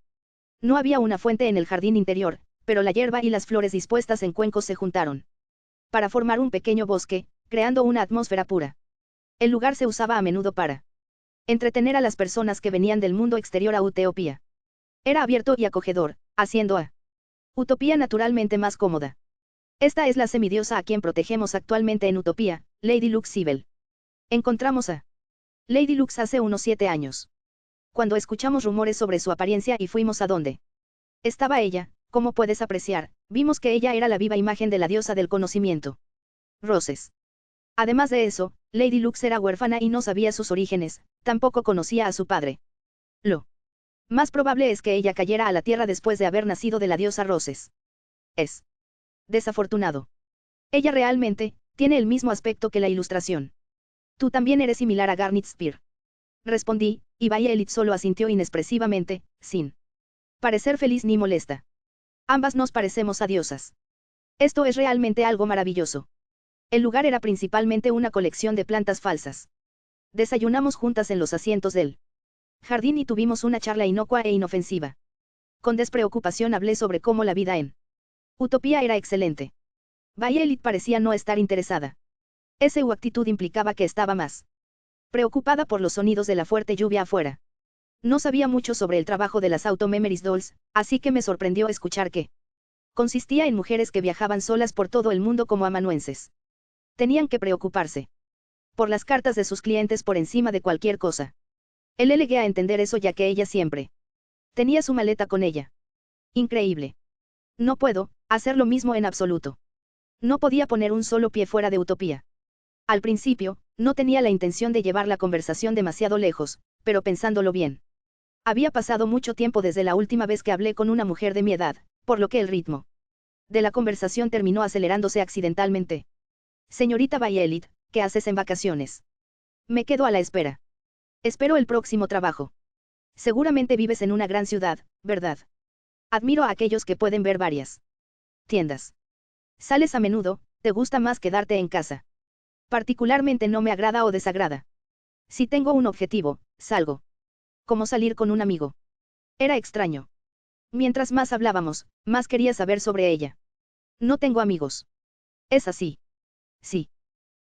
No había una fuente en el jardín interior, pero la hierba y las flores dispuestas en cuencos se juntaron para formar un pequeño bosque, creando una atmósfera pura. El lugar se usaba a menudo para entretener a las personas que venían del mundo exterior a Utopía. Era abierto y acogedor, haciendo a Utopía naturalmente más cómoda. Esta es la semidiosa a quien protegemos actualmente en Utopía, Lady Lux Sibyl. Encontramos a Lady Lux hace unos 7 años. Cuando escuchamos rumores sobre su apariencia y fuimos a donde estaba ella, como puedes apreciar, vimos que ella era la viva imagen de la diosa del conocimiento. Roses. Además de eso, Lady Lux era huérfana y no sabía sus orígenes, tampoco conocía a su padre. Lo más probable es que ella cayera a la tierra después de haber nacido de la diosa Roses. Es desafortunado. Ella realmente tiene el mismo aspecto que la ilustración. Tú también eres similar a Garnet Spear. Respondí, y Violet solo asintió inexpresivamente, sin parecer feliz ni molesta. Ambas nos parecemos a diosas. Esto es realmente algo maravilloso. El lugar era principalmente una colección de plantas falsas. Desayunamos juntas en los asientos del jardín y tuvimos una charla inocua e inofensiva. Con despreocupación hablé sobre cómo la vida en Utopía era excelente. Violet parecía no estar interesada. Su actitud implicaba que estaba más preocupada por los sonidos de la fuerte lluvia afuera. No sabía mucho sobre el trabajo de las Auto Memories Dolls, así que me sorprendió escuchar que consistía en mujeres que viajaban solas por todo el mundo como amanuenses. Tenían que preocuparse por las cartas de sus clientes por encima de cualquier cosa. Él le llegué a entender eso ya que ella siempre tenía su maleta con ella. Increíble. No puedo hacer lo mismo en absoluto. No podía poner un solo pie fuera de Utopía. Al principio, no tenía la intención de llevar la conversación demasiado lejos, pero pensándolo bien. Había pasado mucho tiempo desde la última vez que hablé con una mujer de mi edad, por lo que el ritmo de la conversación terminó acelerándose accidentalmente. Señorita Violet, ¿qué haces en vacaciones? Me quedo a la espera. Espero el próximo trabajo. Seguramente vives en una gran ciudad, ¿verdad? Admiro a aquellos que pueden ver varias tiendas. Sales a menudo, ¿te gusta más quedarte en casa? Particularmente no me agrada o desagrada. Si tengo un objetivo, salgo. Como salir con un amigo. Era extraño. Mientras más hablábamos, más quería saber sobre ella. No tengo amigos. ¿Es así? Sí.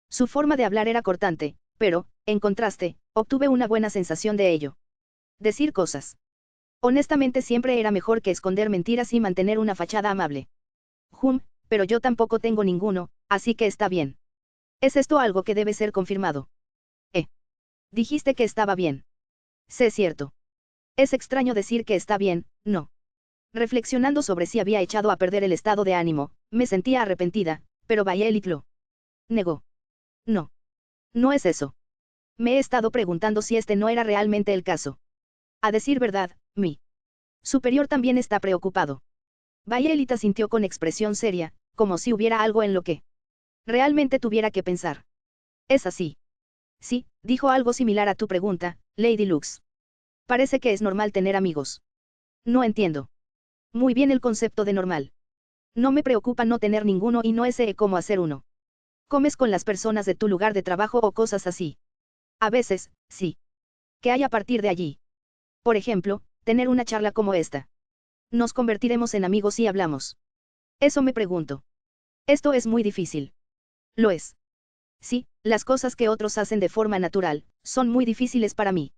Su forma de hablar era cortante, pero, en contraste, obtuve una buena sensación de ello. Decir cosas. Honestamente siempre era mejor que esconder mentiras y mantener una fachada amable. Pero yo tampoco tengo ninguno, así que está bien. ¿Es esto algo que debe ser confirmado? Dijiste que estaba bien. Sé cierto. Es extraño decir que está bien, ¿no? Reflexionando sobre si había echado a perder el estado de ánimo, me sentía arrepentida, pero Violet lo negó. No. No es eso. Me he estado preguntando si este no era realmente el caso. A decir verdad, mi superior también está preocupado. Violet asintió con expresión seria, como si hubiera algo en lo que realmente tuviera que pensar. ¿Es así? Sí, dijo algo similar a tu pregunta, Lady Lux. Parece que es normal tener amigos. No entiendo muy bien el concepto de normal. No me preocupa no tener ninguno y no sé cómo hacer uno. ¿Comes con las personas de tu lugar de trabajo o cosas así? A veces, sí. ¿Qué hay a partir de allí? Por ejemplo, tener una charla como esta. Nos convertiremos en amigos si hablamos. Eso me pregunto. Esto es muy difícil. Lo es. Sí, las cosas que otros hacen de forma natural, son muy difíciles para mí.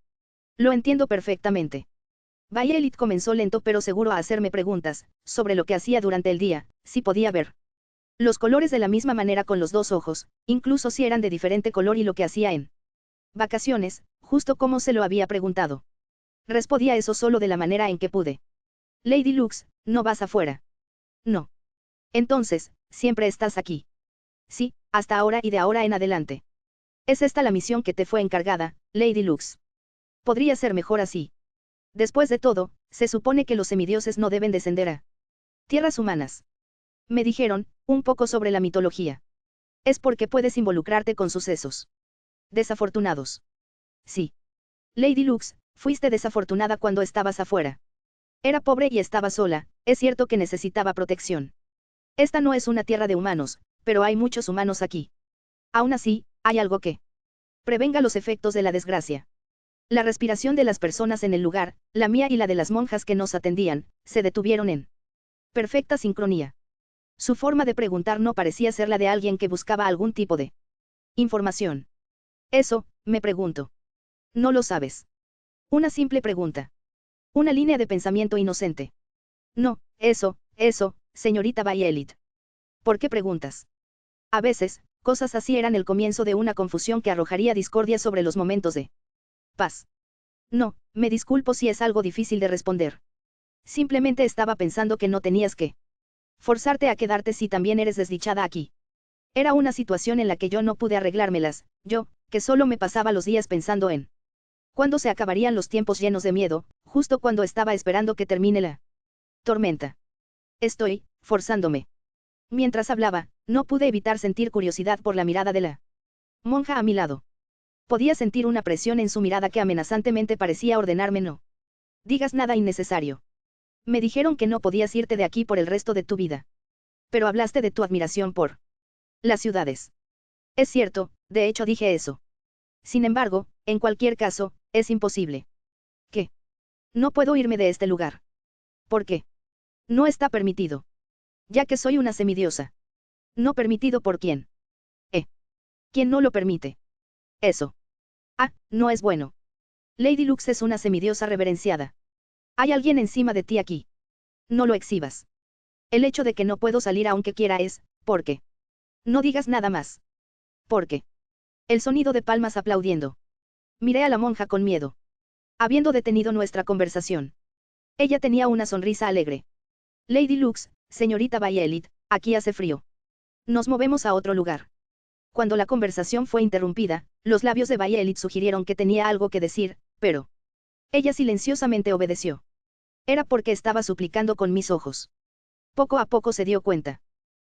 Lo entiendo perfectamente. Violet comenzó lento pero seguro a hacerme preguntas, sobre lo que hacía durante el día, si podía ver los colores de la misma manera con los dos ojos, incluso si eran de diferente color y lo que hacía en vacaciones, justo como se lo había preguntado. Respondí a eso solo de la manera en que pude. Lady Lux, ¿no vas afuera? No. Entonces, siempre estás aquí. Sí, hasta ahora y de ahora en adelante. ¿Es esta la misión que te fue encargada, Lady Lux? Podría ser mejor así. Después de todo, se supone que los semidioses no deben descender a tierras humanas. Me dijeron, un poco sobre la mitología. Es porque puedes involucrarte con sucesos desafortunados. Sí. Lady Lux, fuiste desafortunada cuando estabas afuera. Era pobre y estaba sola, es cierto que necesitaba protección. Esta no es una tierra de humanos, pero hay muchos humanos aquí. Aún así, hay algo que prevenga los efectos de la desgracia. La respiración de las personas en el lugar, la mía y la de las monjas que nos atendían, se detuvieron en perfecta sincronía. Su forma de preguntar no parecía ser la de alguien que buscaba algún tipo de información. Eso, me pregunto. No lo sabes. Una simple pregunta. Una línea de pensamiento inocente. No, eso, señorita Bayelit. ¿Por qué preguntas? A veces, cosas así eran el comienzo de una confusión que arrojaría discordia sobre los momentos de paz. No, me disculpo si es algo difícil de responder. Simplemente estaba pensando que no tenías que forzarte a quedarte si también eres desdichada aquí. Era una situación en la que yo no pude arreglármelas, yo, que solo me pasaba los días pensando en cuándo se acabarían los tiempos llenos de miedo, justo cuando estaba esperando que termine la tormenta. Estoy, forzándome. Mientras hablaba, no pude evitar sentir curiosidad por la mirada de la monja a mi lado. Podía sentir una presión en su mirada que amenazantemente parecía ordenarme no digas nada innecesario. Me dijeron que no podías irte de aquí por el resto de tu vida. Pero hablaste de tu admiración por las ciudades. Es cierto, de hecho dije eso. Sin embargo, en cualquier caso, es imposible. ¿Qué? No puedo irme de este lugar. ¿Por qué? No está permitido. Ya que soy una semidiosa. No permitido por quién. ¿Quién no lo permite? Eso. Ah, no es bueno. Lady Lux es una semidiosa reverenciada. Hay alguien encima de ti aquí. No lo exhibas. El hecho de que no puedo salir aunque quiera es, ¿por qué? No digas nada más. ¿Por qué? El sonido de palmas aplaudiendo. Miré a la monja con miedo. Habiendo detenido nuestra conversación. Ella tenía una sonrisa alegre. Lady Lux, señorita Bayelit, aquí hace frío. Nos movemos a otro lugar. Cuando la conversación fue interrumpida, los labios de Bayelit sugirieron que tenía algo que decir, pero ella silenciosamente obedeció. Era porque estaba suplicando con mis ojos. Poco a poco se dio cuenta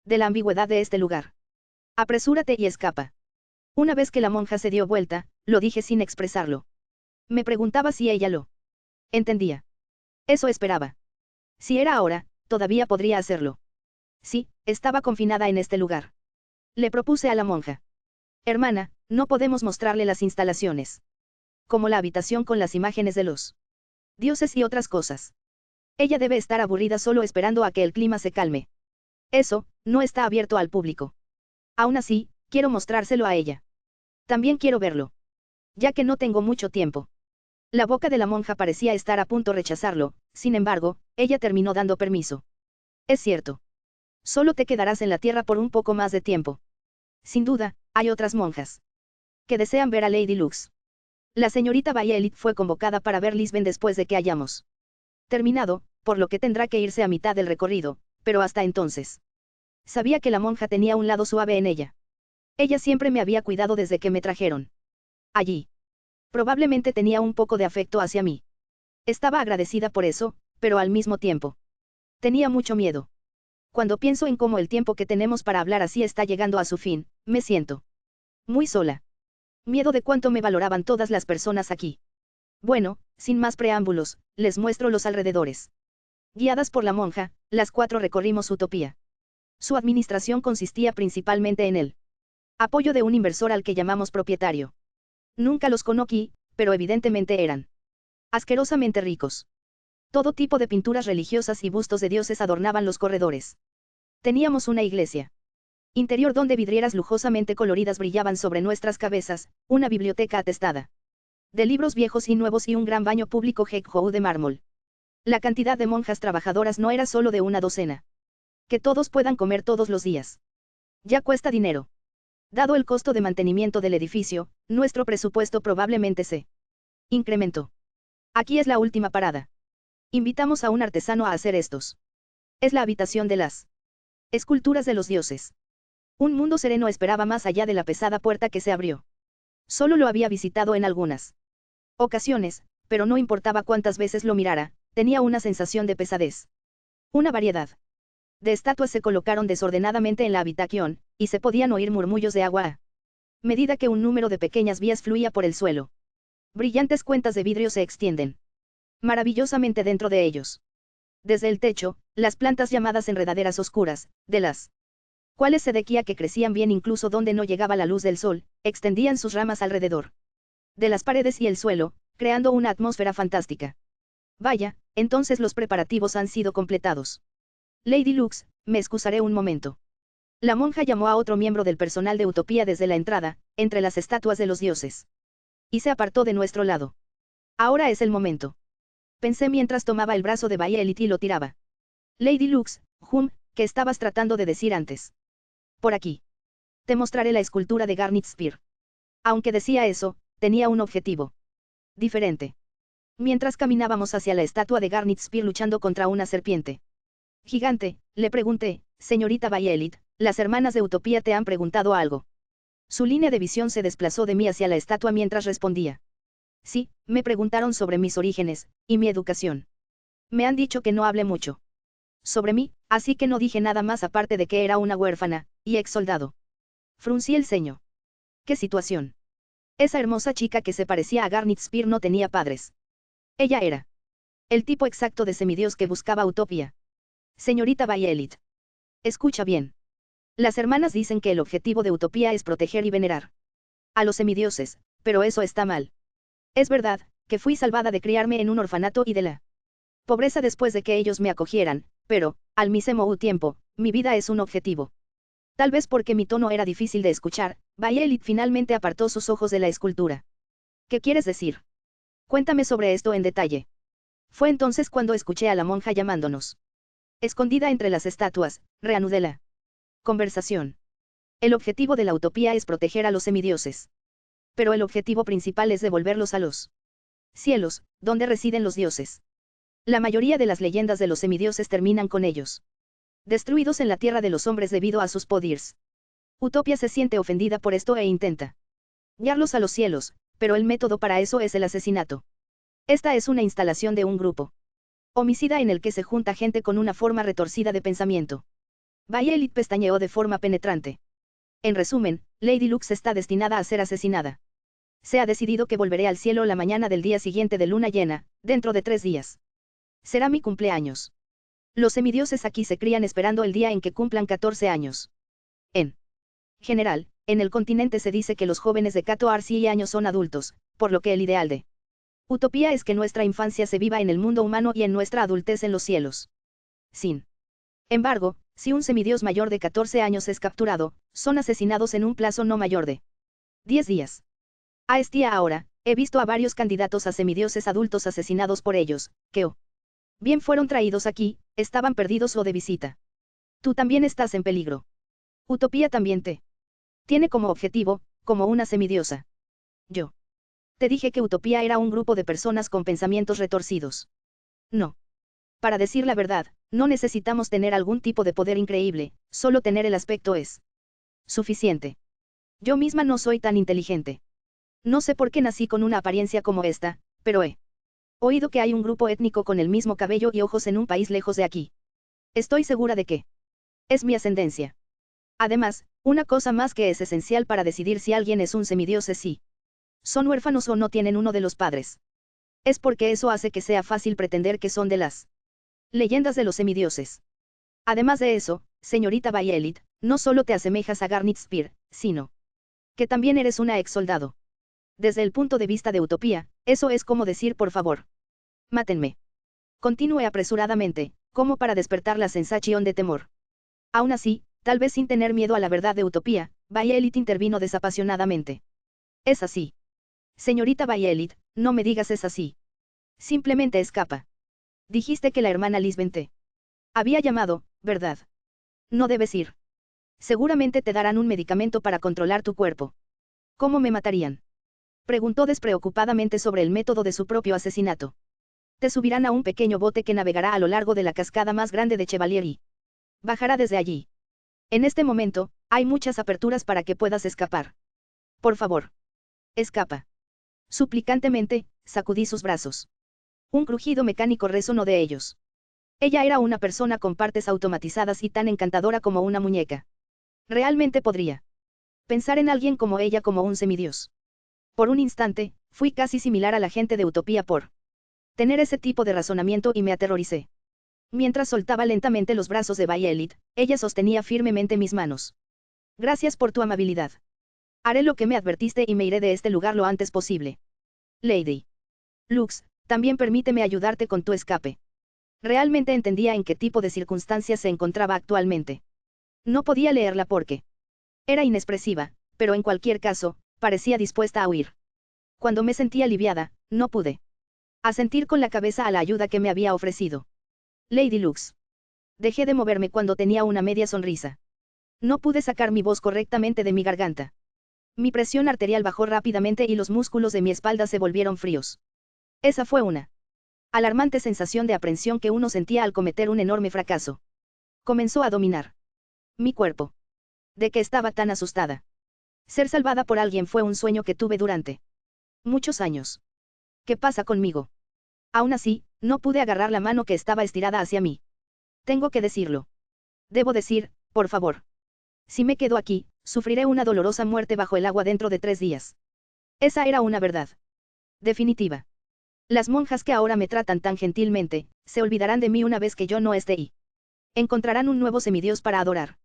de la ambigüedad de este lugar. Apresúrate y escapa. Una vez que la monja se dio vuelta, lo dije sin expresarlo. Me preguntaba si ella lo entendía. Eso esperaba. Si era ahora, todavía podría hacerlo. Sí, estaba confinada en este lugar. Le propuse a la monja. Hermana, no podemos mostrarle las instalaciones. Como la habitación con las imágenes de los dioses y otras cosas. Ella debe estar aburrida solo esperando a que el clima se calme. Eso, no está abierto al público. Aún así, quiero mostrárselo a ella. También quiero verlo. Ya que no tengo mucho tiempo. La boca de la monja parecía estar a punto de rechazarlo, sin embargo, ella terminó dando permiso. Es cierto. Solo te quedarás en la tierra por un poco más de tiempo. Sin duda, hay otras monjas que desean ver a Lady Lux. La señorita Bayelit fue convocada para ver Lisbon después de que hayamos terminado, por lo que tendrá que irse a mitad del recorrido, pero hasta entonces. Sabía que la monja tenía un lado suave en ella. Ella siempre me había cuidado desde que me trajeron allí. Probablemente tenía un poco de afecto hacia mí. Estaba agradecida por eso, pero al mismo tiempo. Tenía mucho miedo. Cuando pienso en cómo el tiempo que tenemos para hablar así está llegando a su fin, me siento muy sola. Miedo de cuánto me valoraban todas las personas aquí. Bueno, sin más preámbulos, les muestro los alrededores. Guiadas por la monja, las 4 recorrimos Utopía. Su administración consistía principalmente en el apoyo de un inversor al que llamamos propietario. Nunca los conocí, pero evidentemente eran asquerosamente ricos. Todo tipo de pinturas religiosas y bustos de dioses adornaban los corredores. Teníamos una iglesia interior donde vidrieras lujosamente coloridas brillaban sobre nuestras cabezas, una biblioteca atestada de libros viejos y nuevos y un gran baño público Hekjou de mármol. La cantidad de monjas trabajadoras no era solo de una docena. Que todos puedan comer todos los días. Ya cuesta dinero. Dado el costo de mantenimiento del edificio, nuestro presupuesto probablemente se incrementó. Aquí es la última parada. Invitamos a un artesano a hacer estos. Es la habitación de las esculturas de los dioses. Un mundo sereno esperaba más allá de la pesada puerta que se abrió. Solo lo había visitado en algunas ocasiones, pero no importaba cuántas veces lo mirara, tenía una sensación de pesadez. Una variedad de estatuas se colocaron desordenadamente en la habitación, y se podían oír murmullos de agua a medida que un número de pequeñas vías fluía por el suelo. Brillantes cuentas de vidrio se extienden maravillosamente dentro de ellos. Desde el techo, las plantas llamadas enredaderas oscuras, de las cuales se decía que crecían bien incluso donde no llegaba la luz del sol, extendían sus ramas alrededor de las paredes y el suelo, creando una atmósfera fantástica. Vaya, entonces los preparativos han sido completados. Lady Lux, me excusaré un momento. La monja llamó a otro miembro del personal de Utopía desde la entrada, entre las estatuas de los dioses. Y se apartó de nuestro lado. Ahora es el momento. Pensé mientras tomaba el brazo de Violet y lo tiraba. Lady Lux, ¿qué estabas tratando de decir antes? Por aquí. Te mostraré la escultura de Garnet Spear. Aunque decía eso, tenía un objetivo diferente. Mientras caminábamos hacia la estatua de Garnet Spear luchando contra una serpiente gigante, le pregunté, señorita Violet, las hermanas de Utopía te han preguntado algo. Su línea de visión se desplazó de mí hacia la estatua mientras respondía. Sí, me preguntaron sobre mis orígenes, y mi educación. Me han dicho que no hable mucho sobre mí, así que no dije nada más aparte de que era una huérfana, y ex soldado. Fruncí el ceño. ¿Qué situación? Esa hermosa chica que se parecía a Garnet Spear no tenía padres. Ella era el tipo exacto de semidios que buscaba Utopía. Señorita Violet. Escucha bien. Las hermanas dicen que el objetivo de Utopía es proteger y venerar a los semidioses, pero eso está mal. Es verdad, que fui salvada de criarme en un orfanato y de la pobreza después de que ellos me acogieran, pero, al mismo tiempo, mi vida es un objetivo. Tal vez porque mi tono era difícil de escuchar, Violet finalmente apartó sus ojos de la escultura. ¿Qué quieres decir? Cuéntame sobre esto en detalle. Fue entonces cuando escuché a la monja llamándonos. Escondida entre las estatuas, reanudé la conversación. El objetivo de la utopía es proteger a los semidioses. Pero el objetivo principal es devolverlos a los cielos, donde residen los dioses. La mayoría de las leyendas de los semidioses terminan con ellos destruidos en la tierra de los hombres debido a sus poderes. Utopía se siente ofendida por esto e intenta guiarlos a los cielos, pero el método para eso es el asesinato. Esta es una instalación de un grupo homicida en el que se junta gente con una forma retorcida de pensamiento. Violet pestañeó de forma penetrante. En resumen, Lady Lux está destinada a ser asesinada. Se ha decidido que volveré al cielo la mañana del día siguiente de luna llena, dentro de 3 días. Será mi cumpleaños. Los semidioses aquí se crían esperando el día en que cumplan 14 años. En general, en el continente se dice que los jóvenes de 14 años son adultos, por lo que el ideal de Utopía es que nuestra infancia se viva en el mundo humano y en nuestra adultez en los cielos. Sin embargo, si un semidios mayor de 14 años es capturado, son asesinados en un plazo no mayor de 10 días. A este ahora, he visto a varios candidatos a semidioses adultos asesinados por ellos, que o bien fueron traídos aquí, estaban perdidos o de visita. Tú también estás en peligro. Utopía también te tiene como objetivo, como una semidiosa. Yo te dije que Utopía era un grupo de personas con pensamientos retorcidos. No. Para decir la verdad, no necesitamos tener algún tipo de poder increíble, solo tener el aspecto es suficiente. Yo misma no soy tan inteligente. No sé por qué nací con una apariencia como esta, pero he oído que hay un grupo étnico con el mismo cabello y ojos en un país lejos de aquí. Estoy segura de que es mi ascendencia. Además, una cosa más que es esencial para decidir si alguien es un semidios es si son huérfanos o no tienen uno de los padres. Es porque eso hace que sea fácil pretender que son de las leyendas de los semidioses. Además de eso, señorita Violet, no solo te asemejas a Garnet Spear, sino que también eres una ex soldado. Desde el punto de vista de Utopía, eso es como decir por favor. Mátenme. Continué apresuradamente, como para despertar la sensación de temor. Aún así, tal vez sin tener miedo a la verdad de Utopía, Violet intervino desapasionadamente. Es así. Señorita Violet, no me digas es así. Simplemente escapa. Dijiste que la hermana Lisbeth te había llamado, ¿verdad? No debes ir. Seguramente te darán un medicamento para controlar tu cuerpo. ¿Cómo me matarían? Preguntó despreocupadamente sobre el método de su propio asesinato. Te subirán a un pequeño bote que navegará a lo largo de la cascada más grande de Chevalier y bajará desde allí. En este momento, hay muchas aperturas para que puedas escapar. Por favor. Escapa. Suplicantemente, sacudí sus brazos. Un crujido mecánico resonó de ellos. Ella era una persona con partes automatizadas y tan encantadora como una muñeca. Realmente podría pensar en alguien como ella como un semidios. Por un instante, fui casi similar a la gente de Utopía por tener ese tipo de razonamiento y me aterroricé. Mientras soltaba lentamente los brazos de Violet, ella sostenía firmemente mis manos. Gracias por tu amabilidad. Haré lo que me advertiste y me iré de este lugar lo antes posible. Lady Lux, también permíteme ayudarte con tu escape. Realmente entendía en qué tipo de circunstancias se encontraba actualmente. No podía leerla porque era inexpresiva, pero en cualquier caso, parecía dispuesta a huir. Cuando me sentí aliviada, no pude asentir con la cabeza a la ayuda que me había ofrecido. Lady Lux. Dejé de moverme cuando tenía una media sonrisa. No pude sacar mi voz correctamente de mi garganta. Mi presión arterial bajó rápidamente y los músculos de mi espalda se volvieron fríos. Esa fue una alarmante sensación de aprensión que uno sentía al cometer un enorme fracaso. Comenzó a dominar mi cuerpo. ¿De qué estaba tan asustada? Ser salvada por alguien fue un sueño que tuve durante muchos años. ¿Qué pasa conmigo? Aún así, no pude agarrar la mano que estaba estirada hacia mí. Tengo que decirlo. Debo decir, por favor. Si me quedo aquí, sufriré una dolorosa muerte bajo el agua dentro de 3 días. Esa era una verdad definitiva. Las monjas que ahora me tratan tan gentilmente, se olvidarán de mí una vez que yo no esté y encontrarán un nuevo semidios para adorar.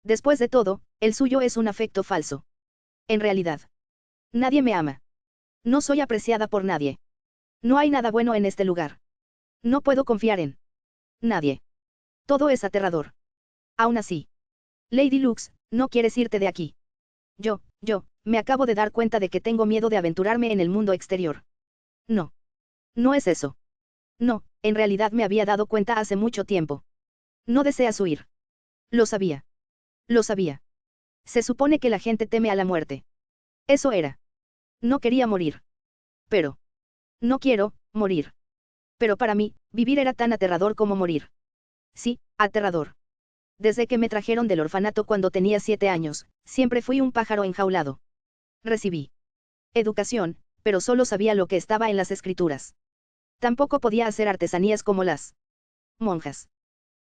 Después de todo, el suyo es un afecto falso. En realidad, nadie me ama. No soy apreciada por nadie. No hay nada bueno en este lugar. No puedo confiar en nadie. Todo es aterrador. Aún así, Lady Lux, no quieres irte de aquí. Me acabo de dar cuenta de que tengo miedo de aventurarme en el mundo exterior. No. No es eso. No, en realidad me había dado cuenta hace mucho tiempo. No deseas huir. Lo sabía. Lo sabía. Se supone que la gente teme a la muerte. Eso era. No quería morir. Pero. No quiero, morir. Pero para mí, vivir era tan aterrador como morir. Sí, aterrador. Desde que me trajeron del orfanato cuando tenía 7 años, siempre fui un pájaro enjaulado. Recibí educación, pero solo sabía lo que estaba en las escrituras. Tampoco podía hacer artesanías como las monjas.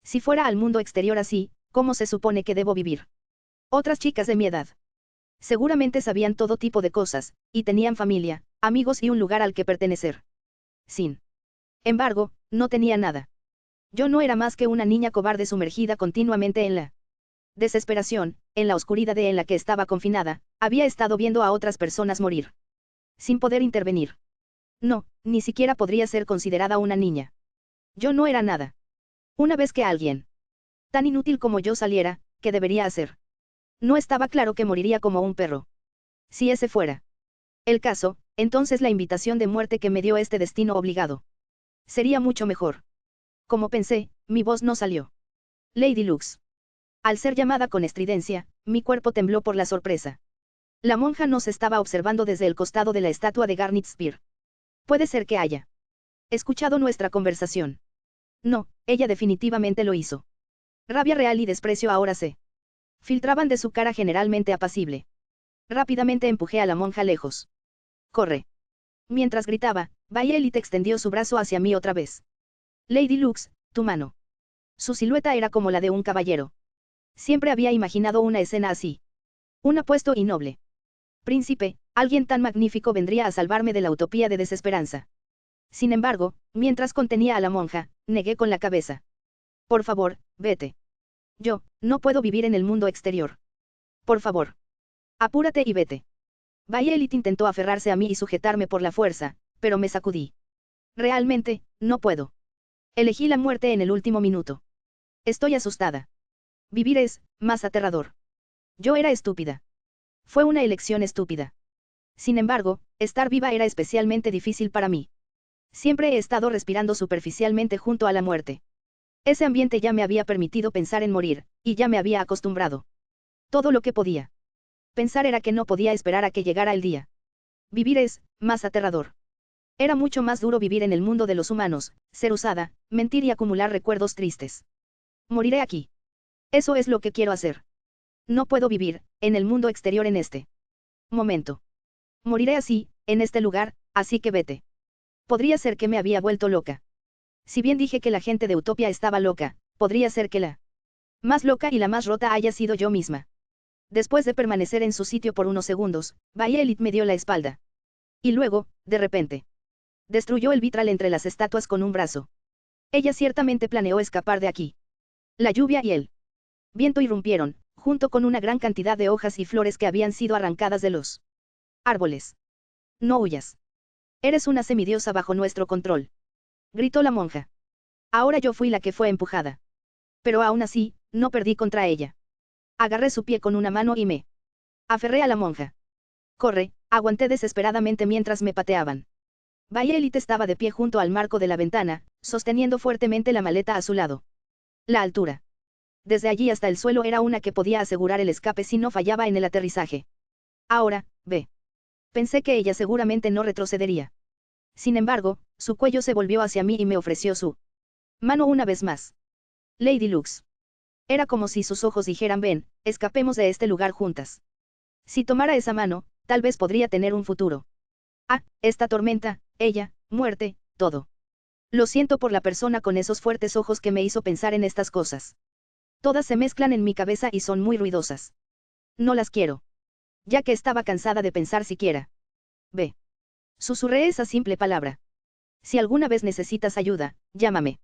Si fuera al mundo exterior así, ¿cómo se supone que debo vivir? Otras chicas de mi edad seguramente sabían todo tipo de cosas, y tenían familia, amigos y un lugar al que pertenecer. Sin embargo, no tenía nada. Yo no era más que una niña cobarde sumergida continuamente en la desesperación, en la oscuridad en la que estaba confinada, había estado viendo a otras personas morir. Sin poder intervenir. No, ni siquiera podría ser considerada una niña. Yo no era nada. Una vez que alguien tan inútil como yo saliera, ¿qué debería hacer? No estaba claro que moriría como un perro. Si ese fuera el caso, entonces la invitación de muerte que me dio este destino obligado sería mucho mejor. Como pensé, mi voz no salió. Lady Lux. Al ser llamada con estridencia, mi cuerpo tembló por la sorpresa. La monja nos estaba observando desde el costado de la estatua de Garnet Spear. Puede ser que haya escuchado nuestra conversación. No, ella definitivamente lo hizo. Rabia real y desprecio ahora se filtraban de su cara generalmente apacible. Rápidamente empujé a la monja lejos. Corre. Mientras gritaba, Violet extendió su brazo hacia mí otra vez. Lady Lux, tu mano. Su silueta era como la de un caballero. Siempre había imaginado una escena así. Un apuesto y noble príncipe, alguien tan magnífico vendría a salvarme de la utopía de desesperanza. Sin embargo, mientras contenía a la monja, negué con la cabeza. Por favor, vete. Yo, no puedo vivir en el mundo exterior. Por favor. Apúrate y vete. Violet intentó aferrarse a mí y sujetarme por la fuerza, pero me sacudí. Realmente, no puedo. Elegí la muerte en el último minuto. Estoy asustada. Vivir es, más aterrador. Yo era estúpida. Fue una elección estúpida. Sin embargo, estar viva era especialmente difícil para mí. Siempre he estado respirando superficialmente junto a la muerte. Ese ambiente ya me había permitido pensar en morir, y ya me había acostumbrado. Todo lo que podía pensar era que no podía esperar a que llegara el día. Vivir es, más aterrador. Era mucho más duro vivir en el mundo de los humanos, ser usada, mentir y acumular recuerdos tristes. Moriré aquí. Eso es lo que quiero hacer. No puedo vivir, en el mundo exterior en este momento. Moriré así, en este lugar, así que vete. Podría ser que me había vuelto loca. Si bien dije que la gente de Utopia estaba loca, podría ser que la más loca y la más rota haya sido yo misma. Después de permanecer en su sitio por unos segundos, Violet me dio la espalda. Y luego, de repente, destruyó el vitral entre las estatuas con un brazo. Ella ciertamente planeó escapar de aquí. La lluvia y el viento irrumpieron, junto con una gran cantidad de hojas y flores que habían sido arrancadas de los árboles. No huyas. Eres una semidiosa bajo nuestro control. Gritó la monja. Ahora yo fui la que fue empujada. Pero aún así, no perdí contra ella. Agarré su pie con una mano y me aferré a la monja. Corre, aguanté desesperadamente mientras me pateaban. Violet estaba de pie junto al marco de la ventana, sosteniendo fuertemente la maleta a su lado. La altura. Desde allí hasta el suelo era una que podía asegurar el escape si no fallaba en el aterrizaje. Ahora, ve. Pensé que ella seguramente no retrocedería. Sin embargo, su cuello se volvió hacia mí y me ofreció su mano una vez más. Lady Lux. Era como si sus ojos dijeran: ven, escapemos de este lugar juntas. Si tomara esa mano, tal vez podría tener un futuro. Ah, esta tormenta, ella, muerte, todo. Lo siento por la persona con esos fuertes ojos que me hizo pensar en estas cosas. Todas se mezclan en mi cabeza y son muy ruidosas. No las quiero. Ya que estaba cansada de pensar siquiera. Ve. Susurré esa simple palabra. Si alguna vez necesitas ayuda, llámame.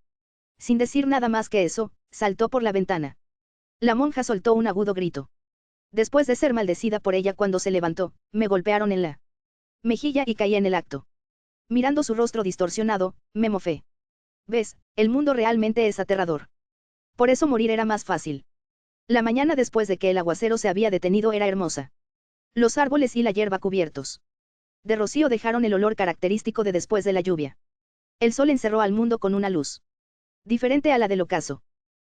Sin decir nada más que eso, saltó por la ventana. La monja soltó un agudo grito. Después de ser maldecida por ella cuando se levantó, me golpearon en la mejilla y caí en el acto. Mirando su rostro distorsionado, me mofé. ¿Ves? El mundo realmente es aterrador. Por eso morir era más fácil. La mañana después de que el aguacero se había detenido era hermosa. Los árboles y la hierba cubiertos de rocío dejaron el olor característico de después de la lluvia. El sol encerró al mundo con una luz diferente a la del ocaso.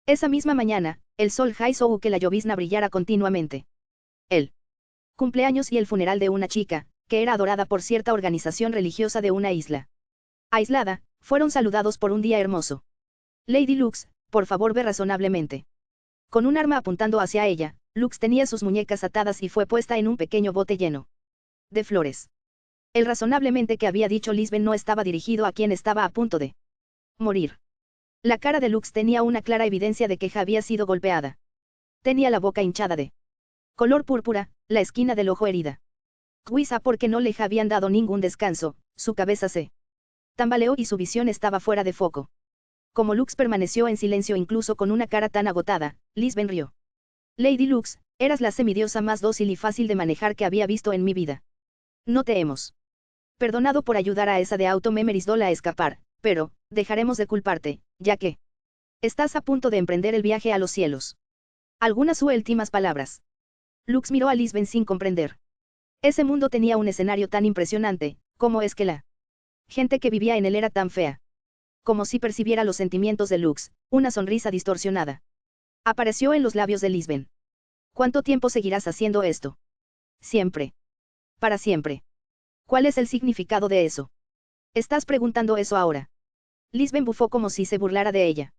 Esa misma mañana, el sol hizo que la llovizna brillara continuamente. El cumpleaños y el funeral de una chica, que era adorada por cierta organización religiosa de una isla aislada, fueron saludados por un día hermoso. Lady Lux, por favor ve razonablemente. Con un arma apuntando hacia ella, Lux tenía sus muñecas atadas y fue puesta en un pequeño bote lleno de flores. El razonablemente que había dicho Lisbeth no estaba dirigido a quien estaba a punto de morir. La cara de Lux tenía una clara evidencia de que había sido golpeada. Tenía la boca hinchada de color púrpura, la esquina del ojo herida. Quizá porque no le habían dado ningún descanso, su cabeza se tambaleó y su visión estaba fuera de foco. Como Lux permaneció en silencio incluso con una cara tan agotada, Lisbeth rió. Lady Lux, eras la semidiosa más dócil y fácil de manejar que había visto en mi vida. No te hemos perdonado por ayudar a esa de Auto Memories Doll a escapar, pero, dejaremos de culparte, ya que estás a punto de emprender el viaje a los cielos. Algunas últimas palabras. Lux miró a Lisbeth sin comprender. Ese mundo tenía un escenario tan impresionante, ¿cómo es que la gente que vivía en él era tan fea? Como si percibiera los sentimientos de Lux, una sonrisa distorsionada apareció en los labios de Lisbeth. ¿Cuánto tiempo seguirás haciendo esto? Siempre. Para siempre. ¿Cuál es el significado de eso? ¿Estás preguntando eso ahora? Lisbeth bufó como si se burlara de ella.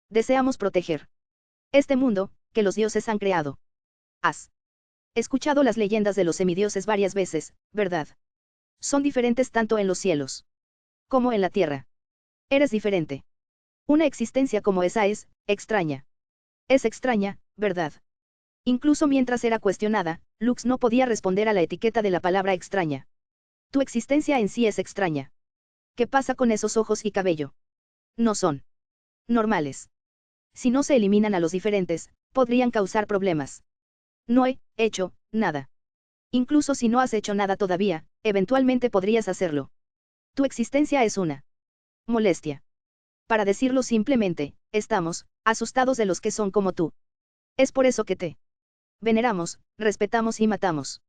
Deseamos proteger este mundo, que los dioses han creado. Has escuchado las leyendas de los semidioses varias veces, ¿verdad? Son diferentes tanto en los cielos como en la tierra. Eres diferente. Una existencia como esa es extraña. Es extraña, ¿verdad? Incluso mientras era cuestionada, Lux no podía responder a la etiqueta de la palabra extraña. Tu existencia en sí es extraña. ¿Qué pasa con esos ojos y cabello? No son normales. Si no se eliminan a los diferentes, podrían causar problemas. No he hecho nada. Incluso si no has hecho nada todavía, eventualmente podrías hacerlo. Tu existencia es una molestia. Para decirlo simplemente, estamos asustados de los que son como tú. Es por eso que te veneramos, respetamos y matamos.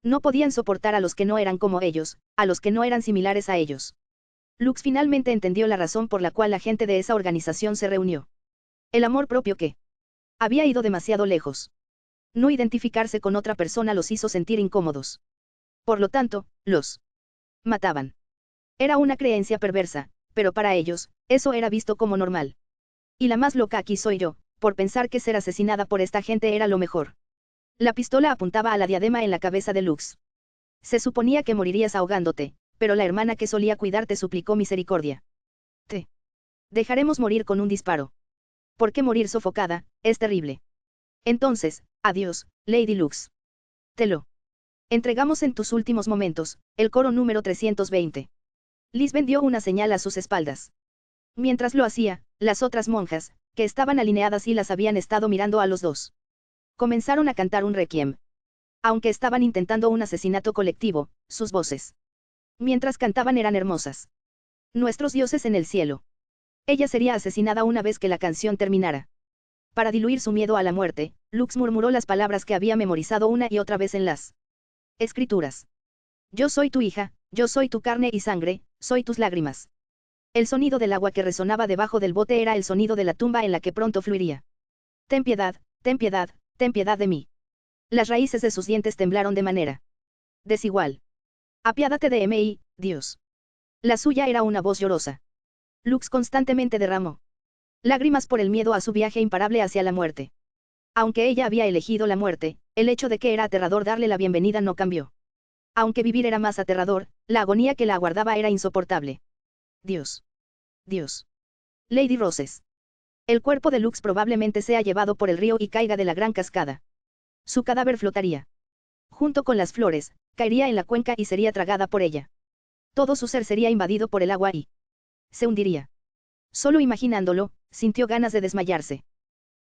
No podían soportar a los que no eran como ellos, a los que no eran similares a ellos. Lux finalmente entendió la razón por la cual la gente de esa organización se reunió. El amor propio que había ido demasiado lejos. No identificarse con otra persona los hizo sentir incómodos. Por lo tanto, los mataban. Era una creencia perversa, pero para ellos, eso era visto como normal. Y la más loca aquí soy yo, por pensar que ser asesinada por esta gente era lo mejor. La pistola apuntaba a la diadema en la cabeza de Lux. Se suponía que morirías ahogándote, pero la hermana que solía cuidarte suplicó misericordia. Te dejaremos morir con un disparo. ¿Por qué morir sofocada? Es terrible. Entonces, adiós, Lady Lux. Te lo entregamos en tus últimos momentos, el coro número 320. Lisbeth dio una señal a sus espaldas. Mientras lo hacía, las otras monjas, que estaban alineadas y las habían estado mirando a los dos, comenzaron a cantar un requiem. Aunque estaban intentando un asesinato colectivo, sus voces, mientras cantaban, eran hermosas. Nuestros dioses en el cielo. Ella sería asesinada una vez que la canción terminara. Para diluir su miedo a la muerte, Lux murmuró las palabras que había memorizado una y otra vez en las escrituras. Yo soy tu hija, yo soy tu carne y sangre, soy tus lágrimas. El sonido del agua que resonaba debajo del bote era el sonido de la tumba en la que pronto fluiría. Ten piedad, ten piedad, ten piedad de mí. Las raíces de sus dientes temblaron de manera desigual. Apiádate de mí, Dios. La suya era una voz llorosa. Lux constantemente derramó lágrimas por el miedo a su viaje imparable hacia la muerte. Aunque ella había elegido la muerte, el hecho de que era aterrador darle la bienvenida no cambió. Aunque vivir era más aterrador, la agonía que la aguardaba era insoportable. Dios. Dios. Lady Roses. El cuerpo de Lux probablemente sea llevado por el río y caiga de la gran cascada. Su cadáver flotaría. Junto con las flores, caería en la cuenca y sería tragada por ella. Todo su ser sería invadido por el agua y se hundiría. Solo imaginándolo, sintió ganas de desmayarse.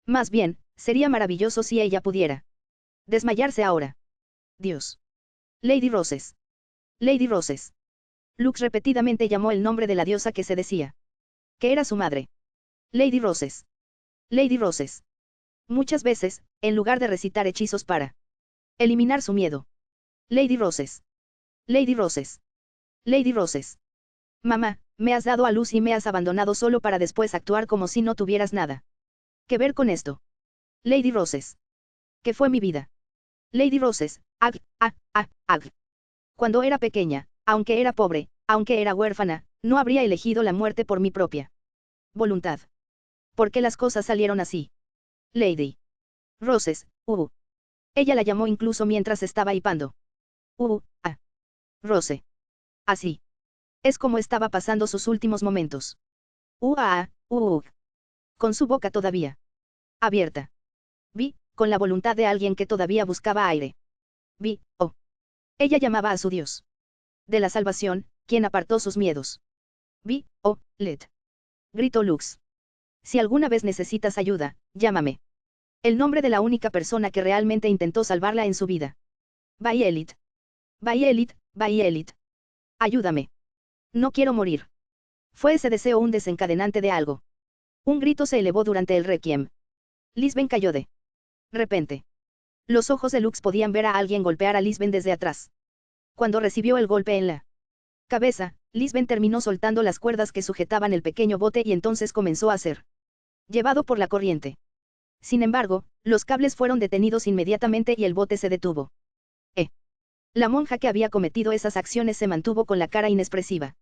Más bien, sería maravilloso si ella pudiera desmayarse ahora. Dios. Lady Roses. Lady Roses. Lux repetidamente llamó el nombre de la diosa que se decía que era su madre. Lady Roses. Lady Roses. Muchas veces, en lugar de recitar hechizos para eliminar su miedo. Lady Roses. Lady Roses. Lady Roses. Mamá, me has dado a luz y me has abandonado solo para después actuar como si no tuvieras nada que ver con esto. Lady Roses. ¿Qué fue mi vida? Lady Roses, ag. Cuando era pequeña, aunque era pobre, aunque era huérfana, no habría elegido la muerte por mi propia voluntad. ¿Por qué las cosas salieron así? Lady Roses, Ella la llamó incluso mientras estaba hipando. Rose. Así. Es como estaba pasando sus últimos momentos. Con su boca todavía abierta. Vi, con la voluntad de alguien que todavía buscaba aire. Vi, Ella llamaba a su Dios de la salvación, quien apartó sus miedos. Vi, Let. Gritó Lux. Si alguna vez necesitas ayuda, llámame. El nombre de la única persona que realmente intentó salvarla en su vida. Violet. Violet, Violet. Ayúdame. No quiero morir. Fue ese deseo un desencadenante de algo. Un grito se elevó durante el requiem. Lisbeth cayó de repente. Los ojos de Lux podían ver a alguien golpear a Lisbeth desde atrás. Cuando recibió el golpe en la cabeza, Lisbeth terminó soltando las cuerdas que sujetaban el pequeño bote y entonces comenzó a ser llevado por la corriente. Sin embargo, los cables fueron detenidos inmediatamente y el bote se detuvo. La monja que había cometido esas acciones se mantuvo con la cara inexpresiva.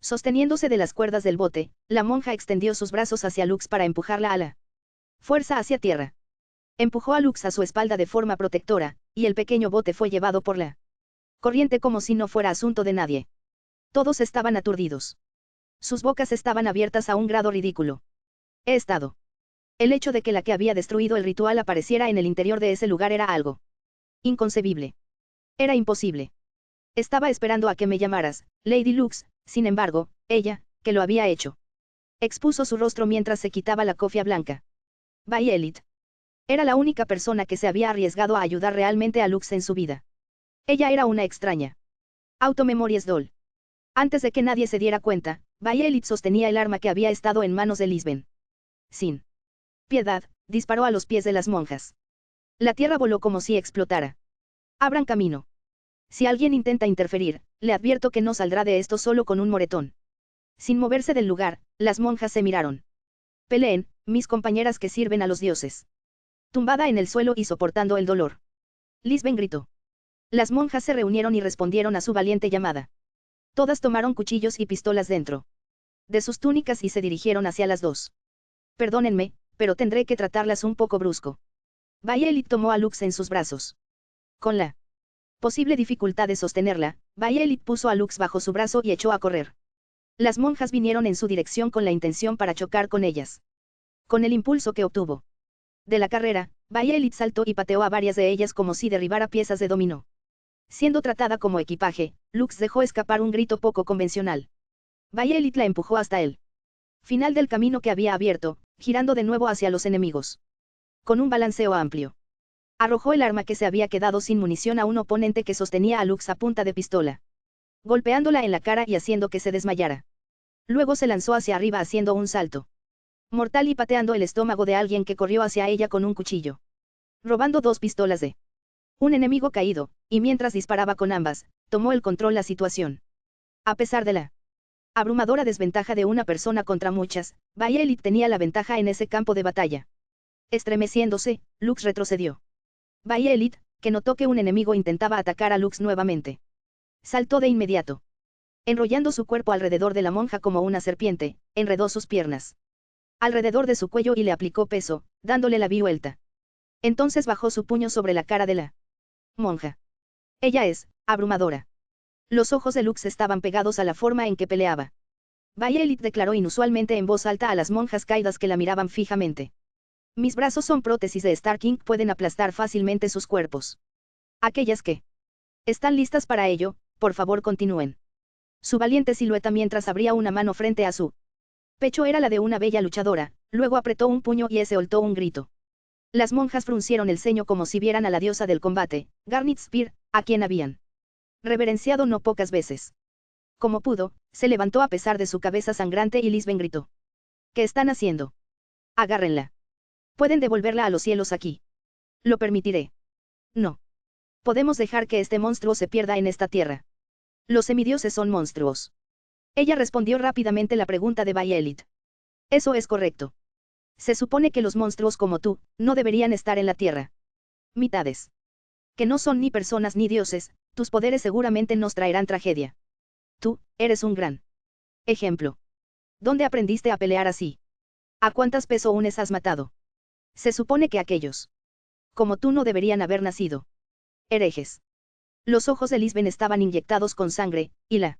Sosteniéndose de las cuerdas del bote, la monja extendió sus brazos hacia Lux para empujarla a la fuerza hacia tierra. Empujó a Lux a su espalda de forma protectora, y el pequeño bote fue llevado por la corriente como si no fuera asunto de nadie. Todos estaban aturdidos. Sus bocas estaban abiertas a un grado ridículo. He estado. El hecho de que la que había destruido el ritual apareciera en el interior de ese lugar era algo inconcebible. Era imposible. Estaba esperando a que me llamaras, Lady Lux, sin embargo, ella, que lo había hecho. Expuso su rostro mientras se quitaba la cofia blanca. Violet. Era la única persona que se había arriesgado a ayudar realmente a Lux en su vida. Ella era una extraña. Automemories doll. Antes de que nadie se diera cuenta, Violet sostenía el arma que había estado en manos de Lisbeth. Sin piedad, disparó a los pies de las monjas. La tierra voló como si explotara. Abran camino. Si alguien intenta interferir, le advierto que no saldrá de esto solo con un moretón. Sin moverse del lugar, las monjas se miraron. Peleen, mis compañeras que sirven a los dioses. Tumbada en el suelo y soportando el dolor. Lisbeth gritó. Las monjas se reunieron y respondieron a su valiente llamada. Todas tomaron cuchillos y pistolas dentro de sus túnicas y se dirigieron hacia las dos. Perdónenme, pero tendré que tratarlas un poco brusco. Violet tomó a Lux en sus brazos. Con la Posible dificultad de sostenerla, Bayelit puso a Lux bajo su brazo y echó a correr. Las monjas vinieron en su dirección con la intención para chocar con ellas. Con el impulso que obtuvo de la carrera, Bayelit saltó y pateó a varias de ellas como si derribara piezas de dominó. Siendo tratada como equipaje, Lux dejó escapar un grito poco convencional. Bayelit la empujó hasta el final del camino que había abierto, girando de nuevo hacia los enemigos. Con un balanceo amplio, arrojó el arma que se había quedado sin munición a un oponente que sostenía a Lux a punta de pistola, golpeándola en la cara y haciendo que se desmayara. Luego se lanzó hacia arriba haciendo un salto mortal y pateando el estómago de alguien que corrió hacia ella con un cuchillo, robando 2 pistolas de un enemigo caído, y mientras disparaba con ambas, tomó el control la situación. A pesar de la abrumadora desventaja de una persona contra muchas, Bayelit tenía la ventaja en ese campo de batalla. Estremeciéndose, Lux retrocedió. Bayelit, que notó que un enemigo intentaba atacar a Lux nuevamente, saltó de inmediato. Enrollando su cuerpo alrededor de la monja como una serpiente, enredó sus piernas alrededor de su cuello y le aplicó peso, dándole la vuelta. Entonces bajó su puño sobre la cara de la monja. Ella es abrumadora. Los ojos de Lux estaban pegados a la forma en que peleaba. Bayelit declaró inusualmente en voz alta a las monjas caídas que la miraban fijamente. Mis brazos son prótesis de Star King, pueden aplastar fácilmente sus cuerpos. Aquellas que están listas para ello, por favor continúen. Su valiente silueta mientras abría una mano frente a su pecho era la de una bella luchadora, luego apretó un puño y soltó un grito. Las monjas fruncieron el ceño como si vieran a la diosa del combate, Garnet Spear, a quien habían reverenciado no pocas veces. Como pudo, se levantó a pesar de su cabeza sangrante y Lisben gritó. ¿Qué están haciendo? Agárrenla. Pueden devolverla a los cielos aquí. Lo permitiré. No. Podemos dejar que este monstruo se pierda en esta tierra. Los semidioses son monstruos. Ella respondió rápidamente la pregunta de Bayelit. Eso es correcto. Se supone que los monstruos como tú, no deberían estar en la tierra. Mitades. Que no son ni personas ni dioses, tus poderes seguramente nos traerán tragedia. Tú, eres un gran ejemplo. ¿Dónde aprendiste a pelear así? ¿A cuántas pesones has matado? Se supone que aquellos como tú no deberían haber nacido. Herejes. Los ojos de Lisben estaban inyectados con sangre, y la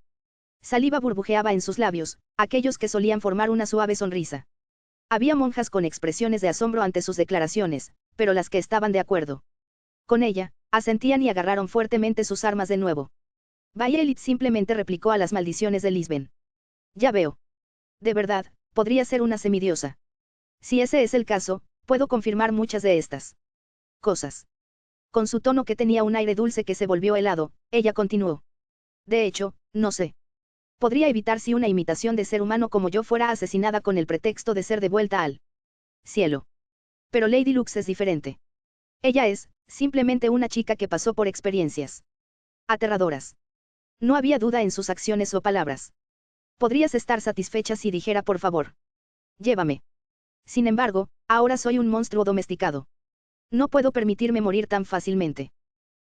saliva burbujeaba en sus labios, aquellos que solían formar una suave sonrisa. Había monjas con expresiones de asombro ante sus declaraciones, pero las que estaban de acuerdo con ella, asentían y agarraron fuertemente sus armas de nuevo. Bayelit simplemente replicó a las maldiciones de Lisben. Ya veo. De verdad, podría ser una semidiosa. Si ese es el caso, puedo confirmar muchas de estas cosas. Con su tono que tenía un aire dulce que se volvió helado, ella continuó. De hecho, no sé. Podría evitar si una imitación de ser humano como yo fuera asesinada con el pretexto de ser devuelta al cielo. Pero Lady Lux es diferente. Ella es, simplemente una chica que pasó por experiencias aterradoras. No había duda en sus acciones o palabras. Podrías estar satisfecha si dijera por favor. Llévame. Sin embargo, ahora soy un monstruo domesticado. No puedo permitirme morir tan fácilmente.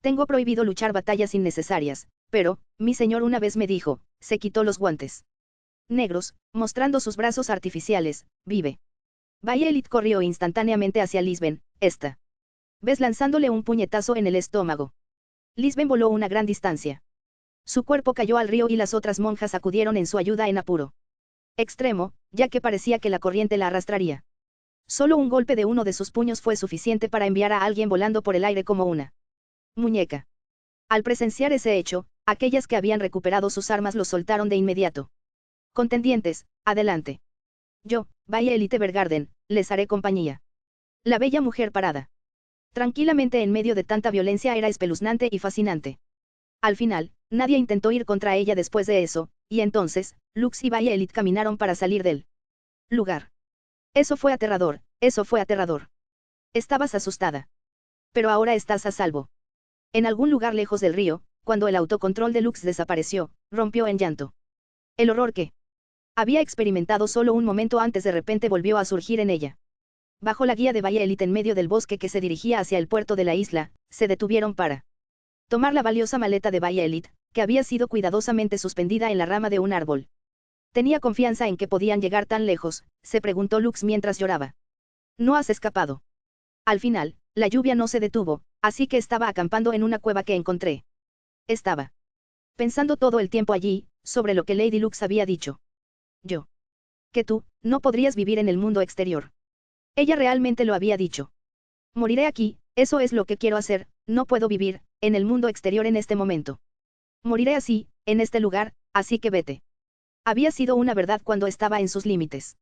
Tengo prohibido luchar batallas innecesarias, pero, mi señor una vez me dijo, se quitó los guantes negros, mostrando sus brazos artificiales, vive. Bayelit corrió instantáneamente hacia Lisben, esta vez lanzándole un puñetazo en el estómago. Lisben voló una gran distancia. Su cuerpo cayó al río y las otras monjas acudieron en su ayuda en apuro extremo, ya que parecía que la corriente la arrastraría. Solo un golpe de uno de sus puños fue suficiente para enviar a alguien volando por el aire como una muñeca. Al presenciar ese hecho, aquellas que habían recuperado sus armas los soltaron de inmediato. Contendientes, adelante. Yo, Bayelit Evergarden, les haré compañía. La bella mujer parada tranquilamente en medio de tanta violencia era espeluznante y fascinante. Al final, nadie intentó ir contra ella después de eso, y entonces, Lux y Bayelit caminaron para salir del lugar. Eso fue aterrador, eso fue aterrador. Estabas asustada. Pero ahora estás a salvo. En algún lugar lejos del río, cuando el autocontrol de Lux desapareció, rompió en llanto. El horror que había experimentado solo un momento antes de repente volvió a surgir en ella. Bajo la guía de Bayelit en medio del bosque que se dirigía hacia el puerto de la isla, se detuvieron para tomar la valiosa maleta de Bayelit, que había sido cuidadosamente suspendida en la rama de un árbol. ¿Tenía confianza en que podían llegar tan lejos?, se preguntó Lux mientras lloraba. No has escapado. Al final, la lluvia no se detuvo, así que estaba acampando en una cueva que encontré. estaba pensando todo el tiempo allí, sobre lo que Lady Lux había dicho. Yo. Que tú, no podrías vivir en el mundo exterior. Ella realmente lo había dicho. Moriré aquí, eso es lo que quiero hacer, no puedo vivir, en el mundo exterior en este momento. Moriré así, en este lugar, así que vete. Había sido una verdad cuando estaba en sus límites.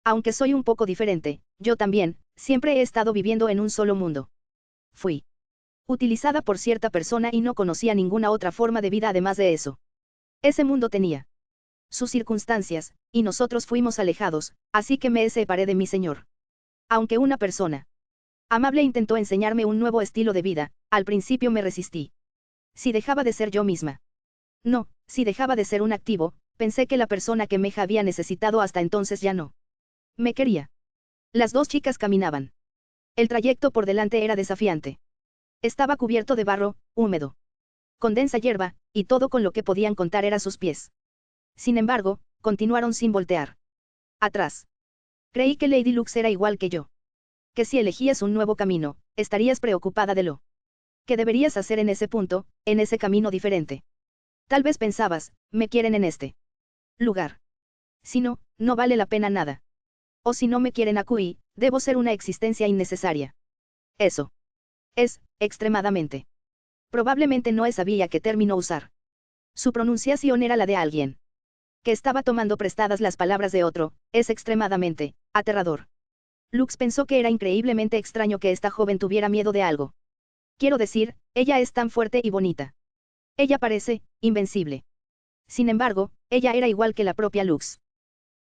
Aunque soy un poco diferente, yo también, siempre he estado viviendo en un solo mundo. Fui utilizada por cierta persona y no conocía ninguna otra forma de vida además de eso. Ese mundo tenía sus circunstancias, y nosotros fuimos alejados, así que me separé de mi señor. Aunque una persona amable intentó enseñarme un nuevo estilo de vida, al principio me resistí. Si dejaba de ser yo misma. No, si dejaba de ser un activo, pensé que la persona que me había necesitado hasta entonces ya no me quería. Las dos chicas caminaban. El trayecto por delante era desafiante. Estaba cubierto de barro, húmedo, con densa hierba, y todo con lo que podían contar era sus pies. Sin embargo, continuaron sin voltear atrás. Creí que Lady Lux era igual que yo. Que si elegías un nuevo camino, estarías preocupada de lo que deberías hacer en ese punto, en ese camino diferente. Tal vez pensabas, me quieren en este lugar. Si no, no vale la pena nada. O si no me quieren aquí, debo ser una existencia innecesaria. Eso es, extremadamente. Probablemente no sabía qué término usar. Su pronunciación era la de alguien que estaba tomando prestadas las palabras de otro, es extremadamente aterrador. Lux pensó que era increíblemente extraño que esta joven tuviera miedo de algo. Quiero decir, ella es tan fuerte y bonita. Ella parece invencible. Sin embargo, ella era igual que la propia Lux.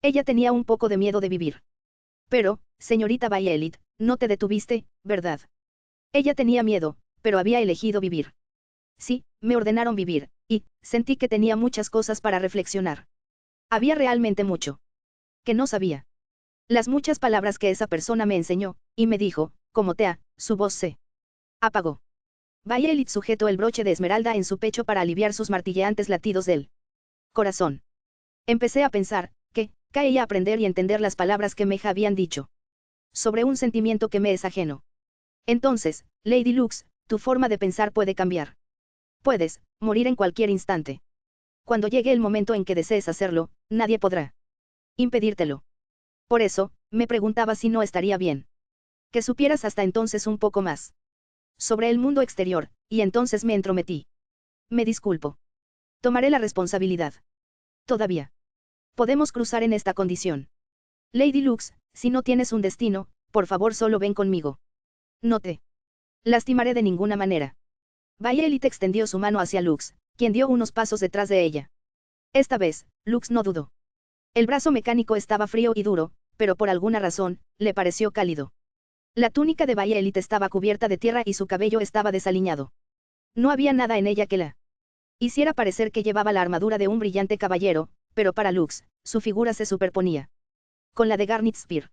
Ella tenía un poco de miedo de vivir. Pero, señorita Violet, no te detuviste, ¿verdad? Ella tenía miedo, pero había elegido vivir. Sí, me ordenaron vivir, y sentí que tenía muchas cosas para reflexionar. Había realmente mucho que no sabía. Las muchas palabras que esa persona me enseñó, y me dijo, como Tea, su voz se apagó. Violet sujetó el broche de esmeralda en su pecho para aliviar sus martilleantes latidos del corazón. Empecé a pensar, que, caía a aprender y entender las palabras que me habían dicho. Sobre un sentimiento que me es ajeno. Entonces, Lady Lux, tu forma de pensar puede cambiar. Puedes morir en cualquier instante. Cuando llegue el momento en que desees hacerlo, nadie podrá impedírtelo. Por eso, me preguntaba si no estaría bien que supieras hasta entonces un poco más sobre el mundo exterior, y entonces me entrometí. Me disculpo. Tomaré la responsabilidad. Todavía podemos cruzar en esta condición. Lady Lux, si no tienes un destino, por favor solo ven conmigo. No te lastimaré de ninguna manera. Violet extendió su mano hacia Lux, quien dio unos pasos detrás de ella. Esta vez, Lux no dudó. El brazo mecánico estaba frío y duro, pero por alguna razón, le pareció cálido. La túnica de Violet estaba cubierta de tierra y su cabello estaba desaliñado. No había nada en ella que la hiciera parecer que llevaba la armadura de un brillante caballero, pero para Lux, su figura se superponía con la de Garnet Spear.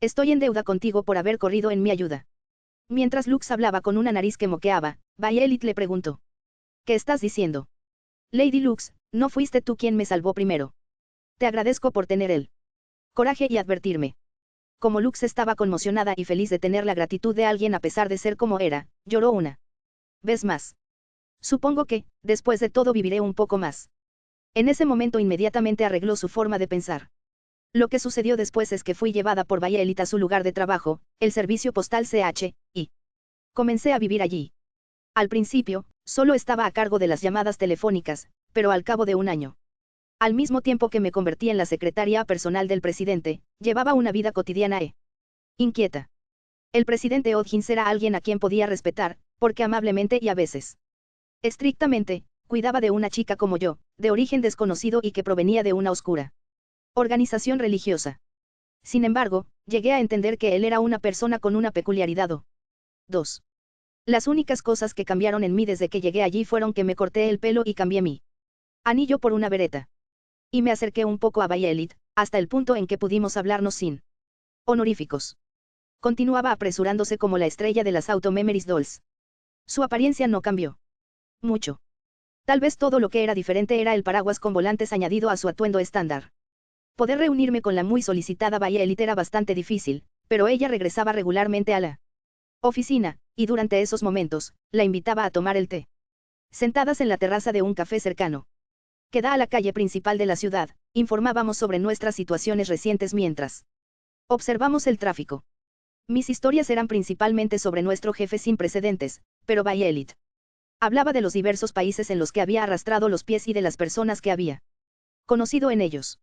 Estoy en deuda contigo por haber corrido en mi ayuda. Mientras Lux hablaba con una nariz que moqueaba, Violet le preguntó. ¿Qué estás diciendo? Lady Lux, no fuiste tú quien me salvó primero. Te agradezco por tener el coraje y advertirme. Como Lux estaba conmocionada y feliz de tener la gratitud de alguien a pesar de ser como era, lloró una vez más. Supongo que, después de todo viviré un poco más. En ese momento inmediatamente arregló su forma de pensar. Lo que sucedió después es que fui llevada por Violet a su lugar de trabajo, el servicio postal CH, y comencé a vivir allí. Al principio, solo estaba a cargo de las llamadas telefónicas, pero al cabo de un año. Al mismo tiempo que me convertí en la secretaria personal del presidente, llevaba una vida cotidiana e inquieta. El presidente Hodgins era alguien a quien podía respetar, porque amablemente y a veces estrictamente, cuidaba de una chica como yo, de origen desconocido y que provenía de una oscura organización religiosa. Sin embargo, llegué a entender que él era una persona con una peculiaridad o dos. Las únicas cosas que cambiaron en mí desde que llegué allí fueron que me corté el pelo y cambié mi anillo por una bereta. Y me acerqué un poco a Violet, hasta el punto en que pudimos hablarnos sin honoríficos. Continuaba apresurándose como la estrella de las Auto Memories Dolls. Su apariencia no cambió mucho. Tal vez todo lo que era diferente era el paraguas con volantes añadido a su atuendo estándar. Poder reunirme con la muy solicitada Violet era bastante difícil, pero ella regresaba regularmente a la oficina, y durante esos momentos, la invitaba a tomar el té. Sentadas en la terraza de un café cercano, que da a la calle principal de la ciudad, informábamos sobre nuestras situaciones recientes mientras observamos el tráfico. Mis historias eran principalmente sobre nuestro jefe sin precedentes, pero Bayelit. Hablaba de los diversos países en los que había arrastrado los pies y de las personas que había conocido en ellos.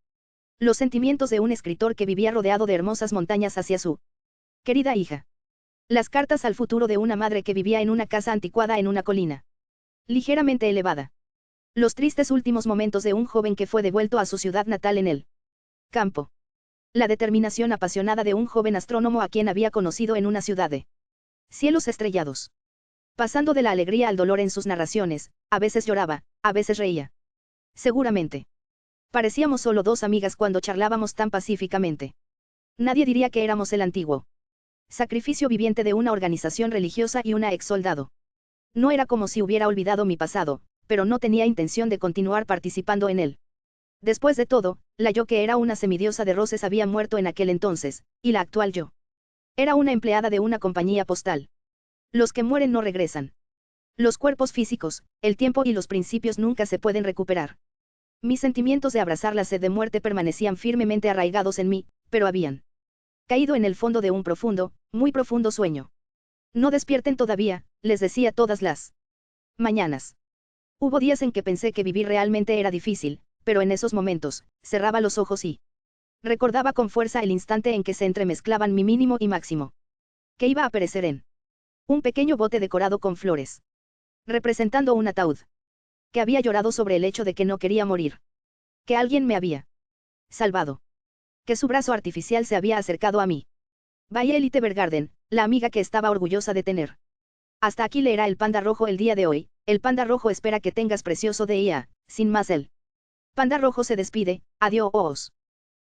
Los sentimientos de un escritor que vivía rodeado de hermosas montañas hacia su querida hija. Las cartas al futuro de una madre que vivía en una casa anticuada en una colina ligeramente elevada. Los tristes últimos momentos de un joven que fue devuelto a su ciudad natal en el campo. La determinación apasionada de un joven astrónomo a quien había conocido en una ciudad de cielos estrellados. Pasando de la alegría al dolor en sus narraciones, a veces lloraba, a veces reía. Seguramente. Parecíamos solo dos amigas cuando charlábamos tan pacíficamente. Nadie diría que éramos el antiguo sacrificio viviente de una organización religiosa y una ex soldado. No era como si hubiera olvidado mi pasado, pero no tenía intención de continuar participando en él. Después de todo, la yo que era una semidiosa de Roses había muerto en aquel entonces, y la actual yo era una empleada de una compañía postal. Los que mueren no regresan. Los cuerpos físicos, el tiempo y los principios nunca se pueden recuperar. Mis sentimientos de abrazar la sed de muerte permanecían firmemente arraigados en mí, pero habían caído en el fondo de un profundo, muy profundo sueño. No despierten todavía, les decía todas las mañanas. Hubo días en que pensé que vivir realmente era difícil, pero en esos momentos, cerraba los ojos y recordaba con fuerza el instante en que se entremezclaban mi mínimo y máximo. Que iba a perecer en un pequeño bote decorado con flores, representando un ataúd. Que había llorado sobre el hecho de que no quería morir. Que alguien me había salvado. Que su brazo artificial se había acercado a mí. Violet Evergarden, la amiga que estaba orgullosa de tener. Hasta aquí leerá el Panda Rojo el día de hoy. El Panda Rojo espera que tengas precioso día. Sin más, el Panda Rojo se despide. Adiós.